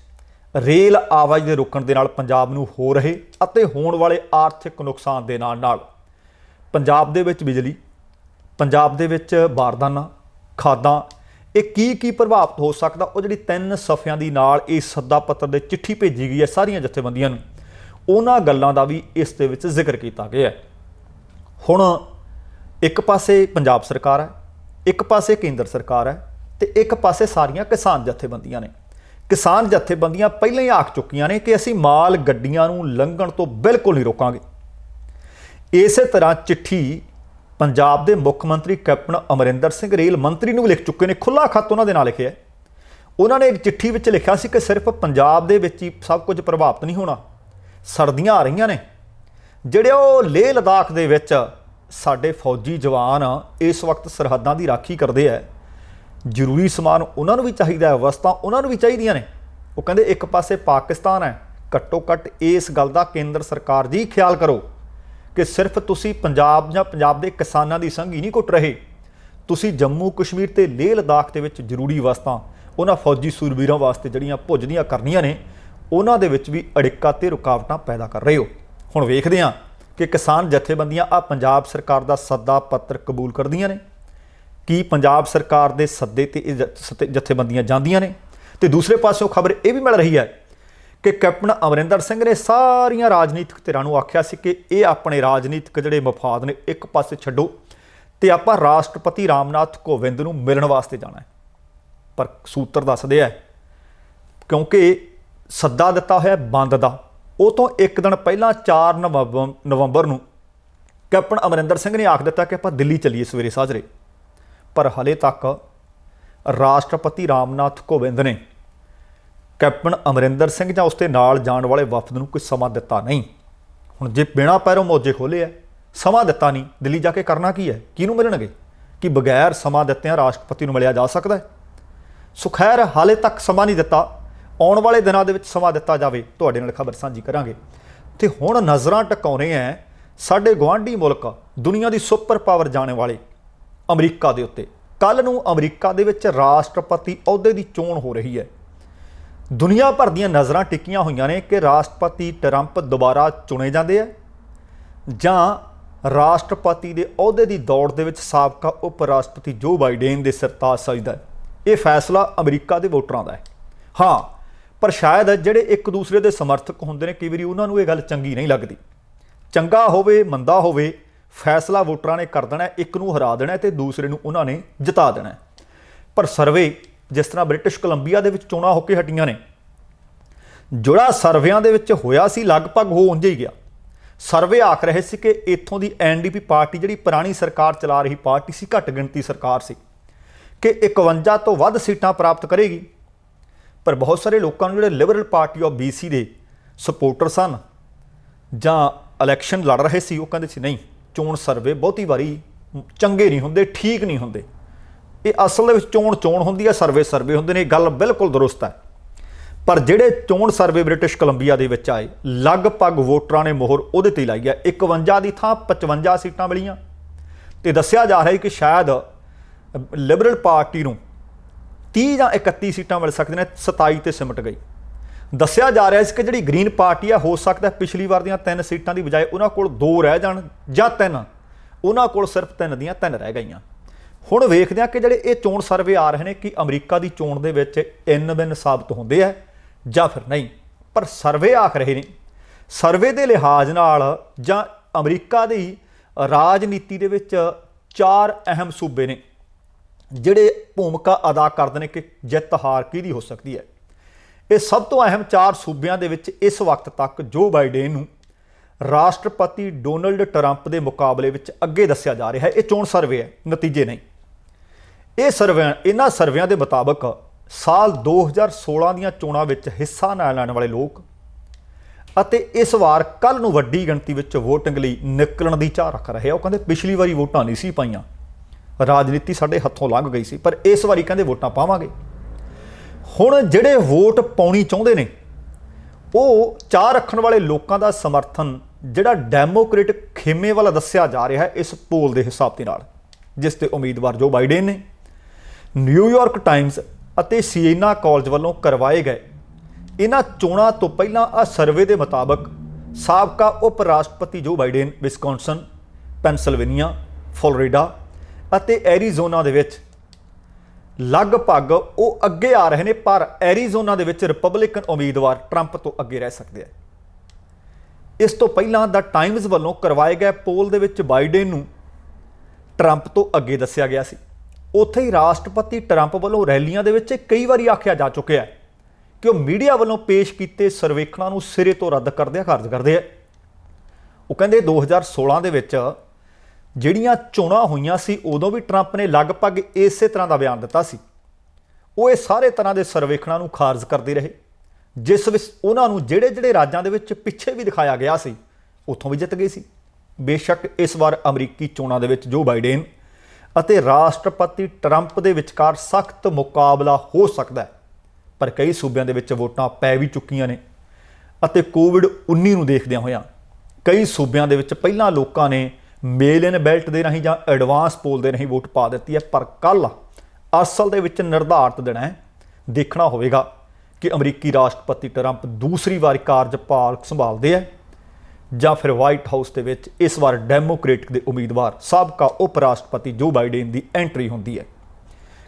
ਰੇਲ ਆਵਾਜਾਈ ਦੇ ਰੁਕਣ ਦੇ ਨਾਲ ਪੰਜਾਬ ਨੂੰ ਹੋ ਰਹੇ ਅਤੇ ਹੋਣ ਵਾਲੇ ਆਰਥਿਕ ਨੁਕਸਾਨ ਦੇ ਨਾਲ ਪੰਜਾਬ ਦੇ ਵਿੱਚ ਬਿਜਲੀ, ਪੰਜਾਬ ਦੇ ਵਿੱਚ ਬਾਰਦਾਨਾ, ਖਾਦਾਂ, ਇਹ ਕੀ ਪ੍ਰਭਾਵਿਤ ਹੋ ਸਕਦਾ, ਉਹ ਜਿਹੜੀ 3 ਸਫ਼ਿਆਂ ਦੀ ਨਾਲ ਇਸ ਸੱਦਾ ਪੱਤਰ ਦੇ ਚਿੱਠੀ ਭੇਜੀ ਗਈ ਹੈ ਸਾਰੀਆਂ ਜਥੇਬੰਦੀਆਂ ਨੂੰ, ਉਹਨਾਂ ਗੱਲਾਂ ਦਾ ਵੀ ਇਸ ਦੇ ਵਿੱਚ ਜ਼ਿਕਰ ਕੀਤਾ ਗਿਆ ਹੈ। ਹੁਣ ਇੱਕ ਪਾਸੇ ਪੰਜਾਬ ਸਰਕਾਰ ਹੈ, ਇੱਕ ਪਾਸੇ ਕੇਂਦਰ ਸਰਕਾਰ ਹੈ ਤੇ ਇੱਕ ਪਾਸੇ ਸਾਰੀਆਂ ਕਿਸਾਨ ਜਥੇਬੰਦੀਆਂ ਨੇ। ਕਿਸਾਨ ਜਥੇਬੰਦੀਆਂ ਪਹਿਲਾਂ ਹੀ ਆਖ ਚੁੱਕੀਆਂ ਨੇ ਕਿ ਅਸੀਂ ਮਾਲ ਗੱਡੀਆਂ ਨੂੰ ਲੰਘਣ ਤੋਂ ਬਿਲਕੁਲ ਨਹੀਂ ਰੋਕਾਂਗੇ। ਇਸੇ ਤਰ੍ਹਾਂ ਚਿੱਠੀ ਪੰਜਾਬ ਦੇ ਮੁੱਖ ਮੰਤਰੀ ਕੈਪਟਨ ਅਮਰਿੰਦਰ ਸਿੰਘ ਰੇਲ ਮੰਤਰੀ ਨੂੰ ਵੀ ਲਿਖ ਚੁੱਕੇ ਨੇ, ਖੁੱਲ੍ਹਾ ਖੱਤ ਉਹਨਾਂ ਦੇ ਨਾਲ ਲਿਖਿਆ। ਉਹਨਾਂ ਨੇ ਇੱਕ ਚਿੱਠੀ ਵਿੱਚ ਲਿਖਿਆ ਸੀ ਕਿ ਸਿਰਫ ਪੰਜਾਬ ਦੇ ਵਿੱਚ ਹੀ ਸਭ ਕੁਝ ਪ੍ਰਭਾਵਿਤ ਨਹੀਂ ਹੋਣਾ, ਸਰਦੀਆਂ ਆ ਰਹੀਆਂ ਨੇ, ਜਿਹੜੇ ਉਹ ਲੇਹ ਲਦਾਖ ਦੇ ਵਿੱਚ ਸਾਡੇ ਫੌਜੀ ਜਵਾਨ ਇਸ ਵਕਤ ਸਰਹੱਦਾਂ ਦੀ ਰਾਖੀ ਕਰਦੇ ਹੈ, ਜ਼ਰੂਰੀ ਸਮਾਨ ਉਹਨਾਂ ਨੂੰ ਵੀ ਚਾਹੀਦਾ ਹੈ, ਵਸਤਾਂ ਉਹਨਾਂ ਨੂੰ ਵੀ ਚਾਹੀਦੀਆਂ ਨੇ। ਉਹ ਕਹਿੰਦੇ ਇੱਕ ਪਾਸੇ ਪਾਕਿਸਤਾਨ ਹੈ, ਘੱਟੋ ਘੱਟ ਇਸ ਗੱਲ ਦਾ ਕੇਂਦਰ ਸਰਕਾਰ ਜੀ ਖਿਆਲ ਕਰੋ ਕਿ ਸਿਰਫ ਤੁਸੀਂ ਪੰਜਾਬ ਜਾਂ ਪੰਜਾਬ ਦੇ ਕਿਸਾਨਾਂ ਦੀ ਸੰਘੀ ਨਹੀਂ ਘੁੱਟ ਰਹੇ, ਤੁਸੀਂ ਜੰਮੂ ਕਸ਼ਮੀਰ ਤੇ ਲੇਹ ਲਦਾਖ ਦੇ ਵਿੱਚ ਜ਼ਰੂਰੀ ਵਸਤਾਂ ਉਹਨਾਂ ਫੌਜੀ ਸੂਰਬੀਰਾਂ ਵਾਸਤੇ ਜਿਹੜੀਆਂ ਭੁੱਜਦੀਆਂ ਕਰਨੀਆਂ ਨੇ, ਉਹਨਾਂ ਦੇ ਵਿੱਚ ਵੀ ਅੜਿੱਕਾ ਤੇ ਰੁਕਾਵਟਾਂ ਪੈਦਾ ਕਰ ਰਹੇ ਹੋ। ਹੁਣ ਵੇਖਦੇ ਹਾਂ ਕਿ ਕਿਸਾਨ ਜਥੇਬੰਦੀਆਂ ਆ ਪੰਜਾਬ ਸਰਕਾਰ ਦਾ ਸੱਦਾ ਪੱਤਰ ਕਬੂਲ ਕਰਦੀਆਂ ਨੇ, ਕੀ ਪੰਜਾਬ ਸਰਕਾਰ ਦੇ ਸੱਦੇ ਤੇ ਇਹ ਜਥੇਬੰਦੀਆਂ ਜਾਂਦੀਆਂ ਨੇ। ਤੇ ਦੂਸਰੇ ਪਾਸਿਓਂ ਖਬਰ ਇਹ ਵੀ ਮਿਲ ਰਹੀ ਹੈ ਕਿ ਕੈਪਟਨ ਅਮਰਿੰਦਰ ਸਿੰਘ ਨੇ ਸਾਰੀਆਂ ਰਾਜਨੀਤਿਕ ਧਿਰਾਂ ਨੂੰ ਆਖਿਆ ਸੀ ਕਿ ਇਹ ਆਪਣੇ ਰਾਜਨੀਤਿਕ ਜਿਹੜੇ ਮਫਾਦ ਨੇ ਇੱਕ ਪਾਸੇ ਛੱਡੋ ਤੇ ਆਪਾਂ ਰਾਸ਼ਟਰਪਤੀ ਰਾਮਨਾਥ ਕੋਵਿੰਦ ਨੂੰ ਮਿਲਣ ਵਾਸਤੇ ਜਾਣਾ ਹੈ। ਪਰ ਸੂਤਰ ਦੱਸਦੇ ਹੈ ਕਿਉਂਕਿ ਸੱਦਾ ਦਿੱਤਾ ਹੋਇਆ ਬੰਦ ਦਾ, ਉਹ ਤੋਂ ਇੱਕ ਦਿਨ ਪਹਿਲਾਂ 4 ਨਵੰਬਰ ਨੂੰ ਕੈਪਟਨ ਅਮਰਿੰਦਰ ਸਿੰਘ ਨੇ ਆਖ ਦਿੱਤਾ ਕਿ ਆਪਾਂ ਦਿੱਲੀ ਚੱਲੀਏ ਸਵੇਰੇ ਸਾਜਰੇ। ਪਰ ਹਲੇ ਤੱਕ ਰਾਸ਼ਟਰਪਤੀ ਰਾਮਨਾਥ ਕੋਵਿੰਦ ਨੇ ਕੈਪਟਨ ਅਮਰਿੰਦਰ ਸਿੰਘ ਜਾਂ ਉਸ ਦੇ ਨਾਲ ਜਾਣ ਵਾਲੇ ਵਫਦ ਨੂੰ ਕੋਈ ਸਮਾਂ ਦਿੱਤਾ ਨਹੀਂ। ਹੁਣ ਜੇ ਬਿਨਾਂ ਪੈਰੋਂ ਮੋਜੇ ਖੋਲ੍ਹੇ ਹੈ, ਸਮਾਂ ਦਿੱਤਾ ਨਹੀਂ, ਦਿੱਲੀ ਜਾ ਕੇ ਕਰਨਾ ਕੀ ਹੈ, ਕਿਹਨੂੰ ਮਿਲਣਗੇ? ਕਿ ਬਗੈਰ ਸਮਾਂ ਦਿੱਤਿਆਂ ਰਾਸ਼ਟਰਪਤੀ ਨੂੰ ਮਿਲਿਆ ਜਾ ਸਕਦਾ ਹੈ? ਸੋ ਖੈਰ ਹਾਲੇ ਤੱਕ ਸਮਾਂ ਨਹੀਂ ਦਿੱਤਾ, ਆਉਣ ਵਾਲੇ ਦਿਨਾਂ ਦੇ ਵਿੱਚ ਸਮਾਂ ਦਿੱਤਾ ਜਾਵੇ, ਤੁਹਾਡੇ ਨਾਲ ਖਬਰ ਸਾਂਝੀ ਕਰਾਂਗੇ। ਤੇ ਹੁਣ ਨਜ਼ਰਾਂ ਟਿਕਾਉਣੇ ਹੈ ਸਾਡੇ ਗੁਆਂਢੀ ਮੁਲਕ, ਦੁਨੀਆ ਦੀ ਸੁਪਰ ਪਾਵਰ ਜਾਣੇ ਵਾਲੇ ਅਮਰੀਕਾ ਦੇ ਉੱਤੇ। ਕੱਲ੍ਹ ਨੂੰ ਅਮਰੀਕਾ ਦੇ ਵਿੱਚ ਰਾਸ਼ਟਰਪਤੀ ਅਹੁਦੇ ਦੀ ਚੋਣ ਹੋ ਰਹੀ ਹੈ। ਦੁਨੀਆ ਭਰ ਦੀਆਂ ਨਜ਼ਰਾਂ ਟਿਕੀਆਂ ਹੋਈਆਂ ਨੇ ਕਿ ਰਾਸ਼ਟਰਪਤੀ ਟਰੰਪ ਦੁਬਾਰਾ ਚੁਣੇ ਜਾਂਦੇ ਆ ਜਾਂ ਰਾਸ਼ਟਰਪਤੀ ਦੇ ਅਹੁਦੇ ਦੀ ਦੌੜ ਦੇ ਵਿੱਚ ਸਾਬਕਾ ਉਪ ਰਾਸ਼ਟਰਪਤੀ ਜੋ ਬਾਈਡਨ ਦੇ ਸਿਰ ਤਾਜ ਸਜਦਾ ਹੈ। ਇਹ ਫੈਸਲਾ ਅਮਰੀਕਾ ਦੇ ਵੋਟਰਾਂ ਦਾ ਹੈ। ਹਾਂ, ਪਰ ਸ਼ਾਇਦ ਜਿਹੜੇ ਇੱਕ ਦੂਸਰੇ ਦੇ ਸਮਰਥਕ ਹੁੰਦੇ ਨੇ, ਕਈ ਵਾਰੀ ਉਹਨਾਂ ਨੂੰ ਇਹ ਗੱਲ ਚੰਗੀ ਨਹੀਂ ਲੱਗਦੀ। ਚੰਗਾ ਹੋਵੇ ਮੰਦਾ ਹੋਵੇ, ਫੈਸਲਾ ਵੋਟਰਾਂ ਨੇ ਕਰ ਦੇਣਾ, ਇੱਕ ਨੂੰ ਹਰਾ ਦੇਣਾ ਤੇ ਦੂਸਰੇ ਨੂੰ ਉਹਨਾਂ ਨੇ ਜਿਤਾ ਦੇਣਾ। ਪਰ ਸਰਵੇ ਜਿਸ ਤਰ੍ਹਾਂ ਬ੍ਰਿਟਿਸ਼ ਕੋਲੰਬੀਆ ਦੇ ਵਿੱਚ ਚੋਣਾਂ ਹੋ ਕੇ ਹਟੀਆਂ ਨੇ, ਜਿਹੜਾ ਸਰਵਿਆਂ ਦੇ ਵਿੱਚ ਹੋਇਆ ਸੀ ਲਗਭਗ ਉਹ ਉਂਝ ਹੀ ਗਿਆ। ਸਰਵੇ ਆਖ ਰਹੇ ਸੀ ਕਿ ਇੱਥੋਂ ਦੀ NDP ਪਾਰਟੀ ਜਿਹੜੀ ਪੁਰਾਣੀ ਸਰਕਾਰ ਚਲਾ ਰਹੀ ਪਾਰਟੀ ਸੀ, ਘੱਟ ਗਿਣਤੀ ਸਰਕਾਰ ਸੀ, ਕਿ 51 ਤੋਂ ਵੱਧ ਸੀਟਾਂ ਪ੍ਰਾਪਤ ਕਰੇਗੀ। ਪਰ ਬਹੁਤ ਸਾਰੇ ਲੋਕਾਂ ਨੂੰ ਜਿਹੜੇ ਲਿਬਰਲ ਪਾਰਟੀ ਆਫ BC ਦੇ ਸਪੋਰਟਰ ਸਨ ਜਾਂ ਇਲੈਕਸ਼ਨ ਲੜ ਰਹੇ ਸੀ, ਉਹ ਕਹਿੰਦੇ ਸੀ ਨਹੀਂ, ਚੋਣ ਸਰਵੇ ਬਹੁਤੀ ਵਾਰੀ ਚੰਗੇ ਨਹੀਂ ਹੁੰਦੇ, ਠੀਕ ਨਹੀਂ ਹੁੰਦੇ। ਇਹ ਅਸਲ ਦੇ ਵਿੱਚ ਚੋਣ ਹੁੰਦੀ ਹੈ, ਸਰਵੇ ਹੁੰਦੇ ਨੇ। ਇਹ ਗੱਲ ਬਿਲਕੁਲ ਦਰੁਸਤ ਹੈ। ਪਰ ਜਿਹੜੇ ਚੋਣ ਸਰਵੇ ਬ੍ਰਿਟਿਸ਼ ਕੋਲੰਬੀਆ ਦੇ ਵਿੱਚ ਆਏ, ਲਗਭਗ ਵੋਟਰਾਂ ਨੇ ਮੋਹਰ ਉਹਦੇ ਤੇ ਲਾਈ ਹੈ। 51 ਦੀ ਥਾਂ 55 ਸੀਟਾਂ ਮਿਲੀਆਂ ਤੇ ਦੱਸਿਆ ਜਾ ਰਿਹਾ ਹੈ ਕਿ ਸ਼ਾਇਦ ਲਿਬਰਲ ਪਾਰਟੀ ਨੂੰ 30 ਜਾਂ 31 ਸੀਟਾਂ ਮਿਲ ਸਕਦੀਆਂ ਨੇ, 27 ਤੇ ਸਿਮਟ ਗਈ। ਦੱਸਿਆ ਜਾ ਰਿਹਾ ਸੀ ਕਿ ਜਿਹੜੀ ਗ੍ਰੀਨ ਪਾਰਟੀ ਆ, ਹੋ ਸਕਦਾ ਪਿਛਲੀ ਵਾਰ ਦੀਆਂ 3 ਸੀਟਾਂ ਦੀ ਬਜਾਏ ਉਹਨਾਂ ਕੋਲ 2 ਰਹਿ ਜਾਣ ਜਾਂ 3, ਉਹਨਾਂ ਕੋਲ ਸਿਰਫ 3 ਦੀਆਂ 3 ਰਹਿ ਗਈਆਂ। ਹੁਣ ਵੇਖਦੇ ਹਾਂ ਕਿ ਜਿਹੜੇ ਇਹ ਚੋਣ ਸਰਵੇ ਆ ਰਹੇ ਨੇ ਕਿ ਅਮਰੀਕਾ ਦੀ ਚੋਣ ਦੇ ਵਿੱਚ ਇਨ ਬਿਨ ਸਾਬਤ ਹੁੰਦੇ ਆ ਜਾਂ ਫਿਰ ਨਹੀਂ। ਪਰ ਸਰਵੇ ਆਖ ਰਹੇ ਨੇ, ਸਰਵੇ ਦੇ ਲਿਹਾਜ਼ ਨਾਲ ਜਾਂ ਅਮਰੀਕਾ ਦੀ ਰਾਜਨੀਤੀ ਦੇ ਵਿੱਚ 4 ਅਹਿਮ ਸੂਬੇ ਨੇ ਜਿਹੜੇ ਭੂਮਿਕਾ ਅਦਾ ਕਰਦੇ ਨੇ ਕਿ ਜਿੱਤ ਹਾਰ ਕਿਹਦੀ ਹੋ ਸਕਦੀ ਹੈ। ਇਹ ਸਭ ਤੋਂ ਅਹਿਮ 4 ਸੂਬਿਆਂ ਦੇ ਵਿੱਚ ਇਸ ਵਕਤ ਤੱਕ ਜੋ ਬਾਈਡਨ ਨੂੰ ਰਾਸ਼ਟਰਪਤੀ ਡੋਨਲਡ ਟਰੰਪ ਦੇ ਮੁਕਾਬਲੇ ਵਿੱਚ ਅੱਗੇ ਦੱਸਿਆ ਜਾ ਰਿਹਾ ਹੈ। ਇਹ ਚੋਣ ਸਰਵੇ ਹੈ, ਨਤੀਜੇ ਨਹੀਂ। ਇਹਨਾਂ ਸਰਵਿਆਂ ਦੇ ਮੁਤਾਬਕ ਸਾਲ 2016 ਦੀਆਂ ਚੋਣਾਂ ਵਿੱਚ ਹਿੱਸਾ ਨਾ ਲੈਣ ਵਾਲੇ ਲੋਕ ਅਤੇ ਇਸ ਵਾਰ ਕੱਲ੍ਹ ਨੂੰ ਵੱਡੀ ਗਿਣਤੀ ਵਿੱਚ ਵੋਟਿੰਗ ਲਈ ਨਿਕਲਣ ਦੀ ਚਾਹ ਰੱਖ ਰਹੇ ਆ। ਉਹ ਕਹਿੰਦੇ ਪਿਛਲੀ ਵਾਰੀ ਵੋਟਾਂ ਨਹੀਂ ਸੀ ਪਾਈਆਂ, ਰਾਜਨੀਤੀ ਸਾਡੇ ਹੱਥੋਂ ਲੰਘ ਗਈ ਸੀ, ਪਰ ਇਸ ਵਾਰੀ ਕਹਿੰਦੇ ਵੋਟਾਂ ਪਾਵਾਂਗੇ। ਹੁਣ ਜਿਹੜੇ ਵੋਟ ਪਾਉਣੀ ਚਾਹੁੰਦੇ ਨੇ ਉਹ ਚਾਹ ਰੱਖਣ ਵਾਲੇ ਲੋਕਾਂ ਦਾ ਸਮਰਥਨ ਜਿਹੜਾ ਡੈਮੋਕ੍ਰੇਟਿਕ ਖੇਮੇ ਵਾਲਾ ਦੱਸਿਆ ਜਾ ਰਿਹਾ ਹੈ ਇਸ ਪੋਲ ਦੇ ਹਿਸਾਬ ਦੇ ਨਾਲ, ਜਿਸ ਤੇ ਉਮੀਦਵਾਰ ਜੋ ਬਾਈਡਨ ਨੇ। ਨਿਊਯਾਰਕ ਟਾਈਮਜ਼ ਅਤੇ ਸਿਏਨਾ ਕਾਲਜ ਵੱਲੋਂ ਕਰਵਾਏ ਗਏ ਇਹਨਾਂ ਚੋਣਾਂ ਤੋਂ ਪਹਿਲਾਂ ਆ ਸਰਵੇ ਦੇ ਮੁਤਾਬਕ ਸਾਬਕਾ ਉਪ ਰਾਸ਼ਟਰਪਤੀ ਜੋ ਬਾਈਡਨ ਵਿਸਕੌਨਸਨ, ਪੈਨਸਿਲਵੇਨੀਆ, ਫਲੋਰੀਡਾ ਅਤੇ ਐਰੀਜ਼ੋਨਾ ਦੇ ਵਿੱਚ ਲਗਭਗ ਉਹ ਅੱਗੇ ਆ ਰਹੇ ਨੇ, ਪਰ ਐਰੀਜ਼ੋਨਾ ਦੇ ਵਿੱਚ ਰਿਪਬਲਿਕਨ ਉਮੀਦਵਾਰ ਟਰੰਪ ਤੋਂ ਅੱਗੇ ਰਹਿ ਸਕਦੇ ਆ। ਇਸ ਤੋਂ ਪਹਿਲਾਂ ਦਾ ਟਾਈਮਜ਼ ਵੱਲੋਂ ਕਰਵਾਏ ਗਏ ਪੋਲ ਦੇ ਵਿੱਚ ਬਾਈਡਨ ਨੂੰ ਟਰੰਪ ਤੋਂ ਅੱਗੇ ਦੱਸਿਆ ਗਿਆ ਸੀ। ਉੱਥੇ ਹੀ ਰਾਸ਼ਟਰਪਤੀ ਟਰੰਪ ਵੱਲੋਂ ਰੈਲੀਆਂ ਦੇ ਵਿੱਚ ਕਈ ਵਾਰੀ ਆਖਿਆ ਜਾ ਚੁੱਕਿਆ ਹੈ ਕਿ ਉਹ ਮੀਡੀਆ ਵੱਲੋਂ ਪੇਸ਼ ਕੀਤੇ ਸਰਵੇਖਣਾਂ ਨੂੰ ਸਿਰੇ ਤੋਂ ਰੱਦ ਖਾਰਜ ਕਰਦੇ ਆ। ਉਹ ਕਹਿੰਦੇ 2016 ਦੇ ਵਿੱਚ ਜਿਹੜੀਆਂ ਚੋਣਾਂ ਹੋਈਆਂ ਸੀ ਉਦੋਂ ਵੀ ਟਰੰਪ ਨੇ ਲਗਭਗ ਇਸੇ ਤਰ੍ਹਾਂ ਦਾ ਬਿਆਨ ਦਿੱਤਾ ਸੀ। ਉਹ ਇਹ ਸਾਰੇ ਤਰ੍ਹਾਂ ਦੇ ਸਰਵੇਖਣਾਂ ਨੂੰ ਖਾਰਜ ਕਰਦੇ ਰਹੇ, ਜਿਸ ਵਿੱਚ ਉਹਨਾਂ ਨੂੰ ਜਿਹੜੇ ਰਾਜਾਂ ਦੇ ਵਿੱਚ ਪਿੱਛੇ ਵੀ ਦਿਖਾਇਆ ਗਿਆ ਸੀ ਉੱਥੋਂ ਵੀ ਜਿੱਤ ਗਏ ਸੀ। ਬੇਸ਼ੱਕ ਇਸ ਵਾਰ ਅਮਰੀਕੀ ਚੋਣਾਂ ਦੇ ਵਿੱਚ ਜੋ ਬਾਈਡਨ ਅਤੇ ਰਾਸ਼ਟਰਪਤੀ ਟਰੰਪ ਦੇ ਵਿਚਕਾਰ ਸਖਤ ਮੁਕਾਬਲਾ ਹੋ ਸਕਦਾ ਹੈ, ਪਰ ਕਈ ਸੂਬਿਆਂ ਦੇ ਵਿੱਚ ਵੋਟਾਂ ਪੈ ਵੀ ਚੁੱਕੀਆਂ ਨੇ ਅਤੇ ਕੋਵਿਡ-19 ਨੂੰ ਦੇਖਦਿਆਂ ਹੋਇਆਂ ਕਈ ਸੂਬਿਆਂ ਦੇ ਵਿੱਚ ਪਹਿਲਾਂ ਲੋਕਾਂ ਨੇ ਮੇਲ ਇਨ ਬੈਲਟ ਦੇ ਰਾਹੀਂ ਜਾਂ ਐਡਵਾਂਸ ਪੋਲ ਦੇ ਰਾਹੀਂ ਵੋਟ ਪਾ ਦਿੱਤੀ ਹੈ। ਪਰ ਕੱਲ੍ਹ ਅਸਲ ਦੇ ਵਿੱਚ ਨਿਰਧਾਰਤ ਦਿਨ ਹੈ, ਦੇਖਣਾ ਹੋਵੇਗਾ ਕਿ ਅਮਰੀਕੀ ਰਾਸ਼ਟਰਪਤੀ ਟਰੰਪ ਦੂਸਰੀ ਵਾਰ ਕਾਰਜਭਾਰ ਸੰਭਾਲਦੇ ਹੈ ਜਾਂ ਫਿਰ ਵਾਈਟ ਹਾਊਸ ਦੇ ਵਿੱਚ ਇਸ ਵਾਰ ਡੈਮੋਕ੍ਰੇਟਿਕ ਦੇ ਉਮੀਦਵਾਰ ਸਾਬਕਾ ਉਪ ਰਾਸ਼ਟਰਪਤੀ ਜੋ ਬਾਈਡਨ ਦੀ ਐਂਟਰੀ ਹੁੰਦੀ ਹੈ।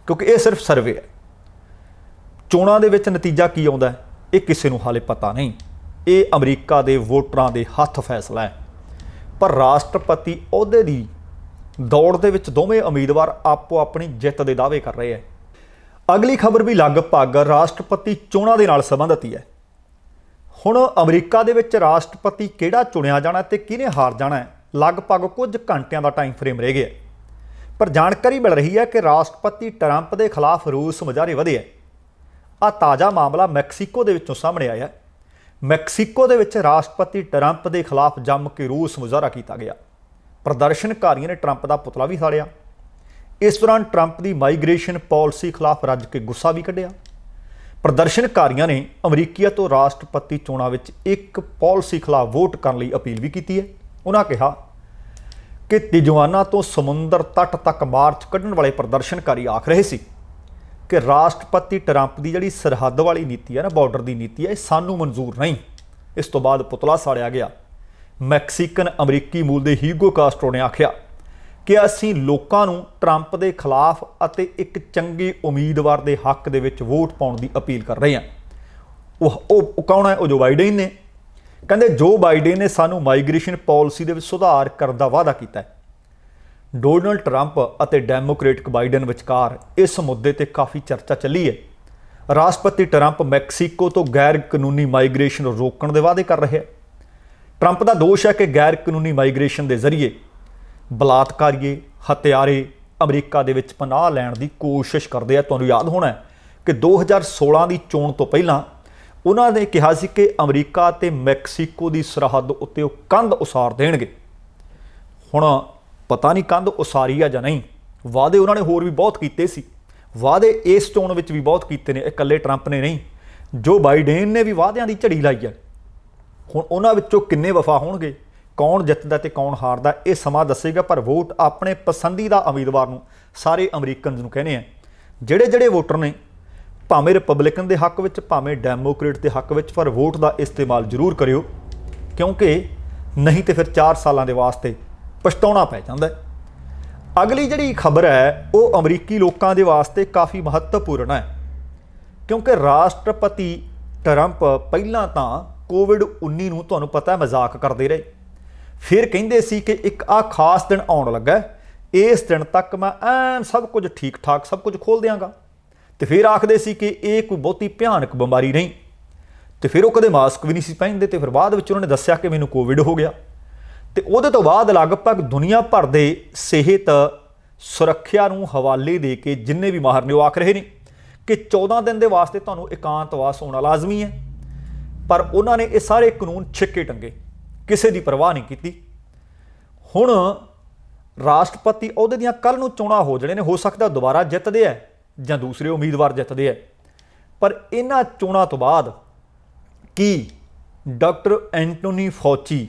ਕਿਉਂਕਿ ਇਹ ਸਿਰਫ ਸਰਵੇ ਹੈ, ਚੋਣਾਂ ਦੇ ਵਿੱਚ ਨਤੀਜਾ ਕੀ ਆਉਂਦਾ ਇਹ ਕਿਸੇ ਨੂੰ ਹਾਲੇ ਪਤਾ ਨਹੀਂ। ਇਹ ਅਮਰੀਕਾ ਦੇ ਵੋਟਰਾਂ ਦੇ ਹੱਥ ਫੈਸਲਾ ਹੈ। ਪਰ ਰਾਸ਼ਟਰਪਤੀ ਅਹੁਦੇ ਦੀ ਦੌੜ ਦੇ ਵਿੱਚ ਦੋਵੇਂ ਉਮੀਦਵਾਰ ਆਪੋ ਆਪਣੀ ਜਿੱਤ ਦੇ ਦਾਅਵੇ ਕਰ ਰਹੇ ਹੈ। ਅਗਲੀ ਖਬਰ ਵੀ ਲਗਭਗ ਰਾਸ਼ਟਰਪਤੀ ਚੋਣਾਂ ਦੇ ਨਾਲ ਸੰਬੰਧਿਤ ਹੀ ਹੈ। ਹੁਣ ਅਮਰੀਕਾ ਦੇ ਵਿੱਚ ਰਾਸ਼ਟਰਪਤੀ ਕਿਹੜਾ ਚੁਣਿਆ ਜਾਣਾ ਤੇ ਕਿਹਨੇ ਹਾਰ ਜਾਣਾ ਹੈ, ਲਗਭਗ ਕੁਝ ਘੰਟਿਆਂ ਦਾ ਟਾਈਮ ਫਰੇਮ ਰਹਿ ਗਿਆ। ਪਰ ਜਾਣਕਾਰੀ ਮਿਲ ਰਹੀ ਹੈ ਕਿ ਰਾਸ਼ਟਰਪਤੀ ਟਰੰਪ ਦੇ ਖਿਲਾਫ ਰੋਸ ਮੁਜ਼ਾਹਰੇ ਵਧੇ ਹੈ। ਆ ਤਾਜ਼ਾ ਮਾਮਲਾ ਮੈਕਸੀਕੋ ਦੇ ਵਿੱਚੋਂ ਸਾਹਮਣੇ ਆਇਆ। ਮੈਕਸੀਕੋ ਦੇ ਵਿੱਚ ਰਾਸ਼ਟਰਪਤੀ ਟਰੰਪ ਦੇ ਖਿਲਾਫ ਜੰਮ ਕੇ ਰੋਸ ਮੁਜ਼ਾਹਰਾ ਕੀਤਾ ਗਿਆ। ਪ੍ਰਦਰਸ਼ਨਕਾਰੀਆਂ ਨੇ ਟਰੰਪ ਦਾ ਪੁਤਲਾ ਵੀ ਸਾੜਿਆ। ਇਸ ਦੌਰਾਨ ਟਰੰਪ ਦੀ ਮਾਈਗ੍ਰੇਸ਼ਨ ਪਾਲਿਸੀ ਖਿਲਾਫ ਰੱਜ ਕੇ ਗੁੱਸਾ ਵੀ ਕੱਢਿਆ। ਪ੍ਰਦਰਸ਼ਨਕਾਰੀਆਂ ਨੇ ਅਮਰੀਕੀਆਂ ਤੋਂ ਰਾਸ਼ਟਰਪਤੀ ਚੋਣਾਂ ਵਿੱਚ ਇੱਕ ਪਾਲਿਸੀ ਖਿਲਾਫ ਵੋਟ ਕਰਨ ਲਈ ਅਪੀਲ ਵੀ ਕੀਤੀ ਹੈ। ਉਹਨਾਂ ਕਿਹਾ ਕਿ ਤਿਜਵਾਨਾ ਤੋਂ ਸਮੁੰਦਰ ਤੱਟ ਤੱਕ ਮਾਰਚ ਕੱਢਣ ਵਾਲੇ ਪ੍ਰਦਰਸ਼ਨਕਾਰੀ ਆਖ ਰਹੇ ਸੀ ਕਿ ਰਾਸ਼ਟਰਪਤੀ ਟਰੰਪ ਦੀ ਜਿਹੜੀ ਸਰਹੱਦ ਵਾਲੀ ਨੀਤੀ ਹੈ ਨਾ, ਬਾਰਡਰ ਦੀ ਨੀਤੀ ਹੈ, ਇਹ ਸਾਨੂੰ ਮਨਜ਼ੂਰ ਨਹੀਂ। ਇਸ ਤੋਂ ਬਾਅਦ ਪੁਤਲਾ ਸਾੜਿਆ ਗਿਆ। ਮੈਕਸੀਕਨ ਅਮਰੀਕੀ ਮੂਲ ਦੇ ਹੀਗੋ ਕਾਸਟਰੋ ਨੇ ਆਖਿਆ ਕਿ ਅਸੀਂ ਲੋਕਾਂ ਨੂੰ ਟਰੰਪ ਦੇ ਖਿਲਾਫ ਅਤੇ ਇੱਕ ਚੰਗੇ ਉਮੀਦਵਾਰ ਦੇ ਹੱਕ ਦੇ ਵਿੱਚ ਵੋਟ ਪਾਉਣ ਦੀ ਅਪੀਲ ਕਰ ਰਹੇ ਹਾਂ। ਉਹ ਕੌਣ ਹੈ? ਉਹ ਜੋ ਬਾਈਡਨ ਨੇ। ਕਹਿੰਦੇ ਜੋ ਬਾਈਡਨ ਨੇ ਸਾਨੂੰ ਮਾਈਗ੍ਰੇਸ਼ਨ ਪਾਲਿਸੀ ਦੇ ਵਿੱਚ ਸੁਧਾਰ ਕਰਨ ਦਾ ਵਾਅਦਾ ਕੀਤਾ ਹੈ। ਡੋਨਲਡ ਟਰੰਪ ਅਤੇ ਡੈਮੋਕ੍ਰੇਟਿਕ ਬਾਈਡਨ ਵਿਚਕਾਰ ਇਸ ਮੁੱਦੇ ਤੇ ਕਾਫੀ ਚਰਚਾ ਚੱਲੀ ਹੈ। ਰਾਸ਼ਟਰਪਤੀ ਟਰੰਪ ਮੈਕਸੀਕੋ ਤੋਂ ਗੈਰ ਕਾਨੂੰਨੀ ਮਾਈਗ੍ਰੇਸ਼ਨ ਰੋਕਣ ਦੇ ਵਾਅਦੇ ਕਰ ਰਹੇ ਹੈ। ਟਰੰਪ ਦਾ ਦੋਸ਼ ਹੈ ਕਿ ਗੈਰ ਕਾਨੂੰਨੀ ਮਾਈਗ੍ਰੇਸ਼ਨ ਦੇ ਜ਼ਰੀਏ ਬਲਾਤਕਾਰੀਏ, ਹੱਤਿਆਰੇ ਅਮਰੀਕਾ ਦੇ ਵਿੱਚ ਪਨਾਹ ਲੈਣ ਦੀ ਕੋਸ਼ਿਸ਼ ਕਰਦੇ ਆ। ਤੁਹਾਨੂੰ ਯਾਦ ਹੋਣਾ ਕਿ 2016 ਦੀ ਚੋਣ ਤੋਂ ਪਹਿਲਾਂ ਉਹਨਾਂ ਨੇ ਕਿਹਾ ਸੀ ਕਿ ਅਮਰੀਕਾ ਅਤੇ ਮੈਕਸੀਕੋ ਦੀ ਸਰਹੱਦ ਉੱਤੇ ਉਹ ਕੰਧ ਉਸਾਰ ਦੇਣਗੇ। ਹੁਣ ਪਤਾ ਨਹੀਂ ਕੰਧ ਉਸਾਰੀ ਆ ਜਾਂ ਨਹੀਂ। ਵਾਅਦੇ ਉਹਨਾਂ ਨੇ ਹੋਰ ਵੀ ਬਹੁਤ ਕੀਤੇ ਸੀ। ਵਾਅਦੇ ਇਸ ਚੋਣ ਵਿੱਚ ਵੀ ਬਹੁਤ ਕੀਤੇ ਨੇ, ਇਕੱਲੇ ਟਰੰਪ ਨੇ ਨਹੀਂ। ਜੋ ਬਾਈਡਨ ਨੇ ਵੀ ਵਾਅਦਿਆਂ ਦੀ ਝੜੀ ਲਾਈ ਹੈ। ਹੁਣ ਉਹਨਾਂ ਵਿੱਚੋਂ ਕਿੰਨੇ ਵਫਾ ਹੋਣਗੇ, ਕੌਣ ਜਿੱਤਦਾ ਤੇ ਕੌਣ ਹਾਰਦਾ, ਇਹ ਸਮਾਂ ਦੱਸੇਗਾ। ਪਰ ਵੋਟ ਆਪਣੇ ਪਸੰਦੀਦਾ ਉਮੀਦਵਾਰ ਨੂੰ ਸਾਰੇ ਅਮਰੀਕਨਜ਼ ਨੂੰ ਕਹਿੰਦੇ ਆ। ਜਿਹੜੇ ਵੋਟਰ ਨੇ, ਭਾਵੇਂ ਰਿਪਬਲਿਕਨ ਦੇ ਹੱਕ ਵਿੱਚ ਭਾਵੇਂ ਡੈਮੋਕ੍ਰੇਟ ਦੇ ਹੱਕ ਵਿੱਚ, ਪਰ ਵੋਟ ਦਾ ਇਸਤੇਮਾਲ ਜ਼ਰੂਰ ਕਰਿਓ, ਕਿਉਂਕਿ ਨਹੀਂ ਤੇ ਫਿਰ 4 ਸਾਲਾਂ ਦੇ ਵਾਸਤੇ ਪਛਤਾਉਣਾ ਪੈ ਜਾਂਦਾ। ਅਗਲੀ ਜਿਹੜੀ ਖਬਰ ਹੈ ਉਹ ਅਮਰੀਕੀ ਲੋਕਾਂ ਦੇ ਵਾਸਤੇ ਕਾਫੀ ਮਹੱਤਵਪੂਰਨ ਹੈ, ਕਿਉਂਕਿ ਰਾਸ਼ਟਰਪਤੀ ਟਰੰਪ ਪਹਿਲਾਂ ਤਾਂ ਕੋਵਿਡ-19 ਨੂੰ ਤੁਹਾਨੂੰ ਪਤਾ ਮਜ਼ਾਕ ਕਰਦੇ ਰਹੇ। ਫਿਰ ਕਹਿੰਦੇ ਸੀ ਕਿ ਇੱਕ ਆਹ ਖਾਸ ਦਿਨ ਆਉਣ ਲੱਗਾ, ਇਸ ਦਿਨ ਤੱਕ ਮੈਂ ਐਨ ਸਭ ਕੁਝ ਠੀਕ ਠਾਕ ਸਭ ਕੁਝ ਖੋਲ੍ਹ ਦਿਆਂਗਾ। ਤੇ ਫਿਰ ਆਖਦੇ ਸੀ ਕਿ ਇਹ ਕੋਈ ਬਹੁਤੀ ਭਿਆਨਕ ਬਿਮਾਰੀ ਨਹੀਂ। ਤੇ ਫਿਰ ਉਹ ਕਦੇ ਮਾਸਕ ਵੀ ਨਹੀਂ ਸੀ ਪਹਿਨਦੇ। ਤੇ ਫਿਰ ਬਾਅਦ ਵਿੱਚ ਉਹਨਾਂ ਨੇ ਦੱਸਿਆ ਕਿ ਮੈਨੂੰ ਕੋਵਿਡ ਹੋ ਗਿਆ। ਤੇ ਉਹਦੇ ਤੋਂ ਬਾਅਦ ਲਗਭਗ ਦੁਨੀਆ ਭਰ ਦੇ ਸਿਹਤ ਸੁਰੱਖਿਆ ਨੂੰ ਹਵਾਲੇ ਦੇ ਕੇ ਜਿੰਨੇ ਵੀ ਮਾਹਰ ਨੇ ਉਹ ਆਖ ਰਹੇ ਨੇ ਕਿ 14 ਦਿਨ ਦੇ ਵਾਸਤੇ ਤੁਹਾਨੂੰ ਇਕਾਂਤਵਾਸ ਹੋਣਾ ਲਾਜ਼ਮੀ ਹੈ। ਪਰ ਉਹਨਾਂ ਨੇ ਇਹ ਸਾਰੇ ਕਾਨੂੰਨ ਛਿੱਕੇ ਟੰਗੇ, ਕਿਸੇ ਦੀ ਪਰਵਾਹ ਨਹੀਂ ਕੀਤੀ। ਹੁਣ ਰਾਸ਼ਟਰਪਤੀ ਅਹੁਦੇ ਦੀਆਂ ਕੱਲ੍ਹ ਨੂੰ ਚੋਣਾਂ ਹੋ ਜਾਣੇ ਨੇ। ਹੋ ਸਕਦਾ ਦੁਬਾਰਾ ਜਿੱਤਦੇ ਹੈ ਜਾਂ ਦੂਸਰੇ ਉਮੀਦਵਾਰ ਜਿੱਤਦੇ ਹੈ। ਪਰ ਇਹਨਾਂ ਚੋਣਾਂ ਤੋਂ ਬਾਅਦ ਕੀ ਡਾਕਟਰ ਐਂਟੋਨੀ ਫੌਚੀ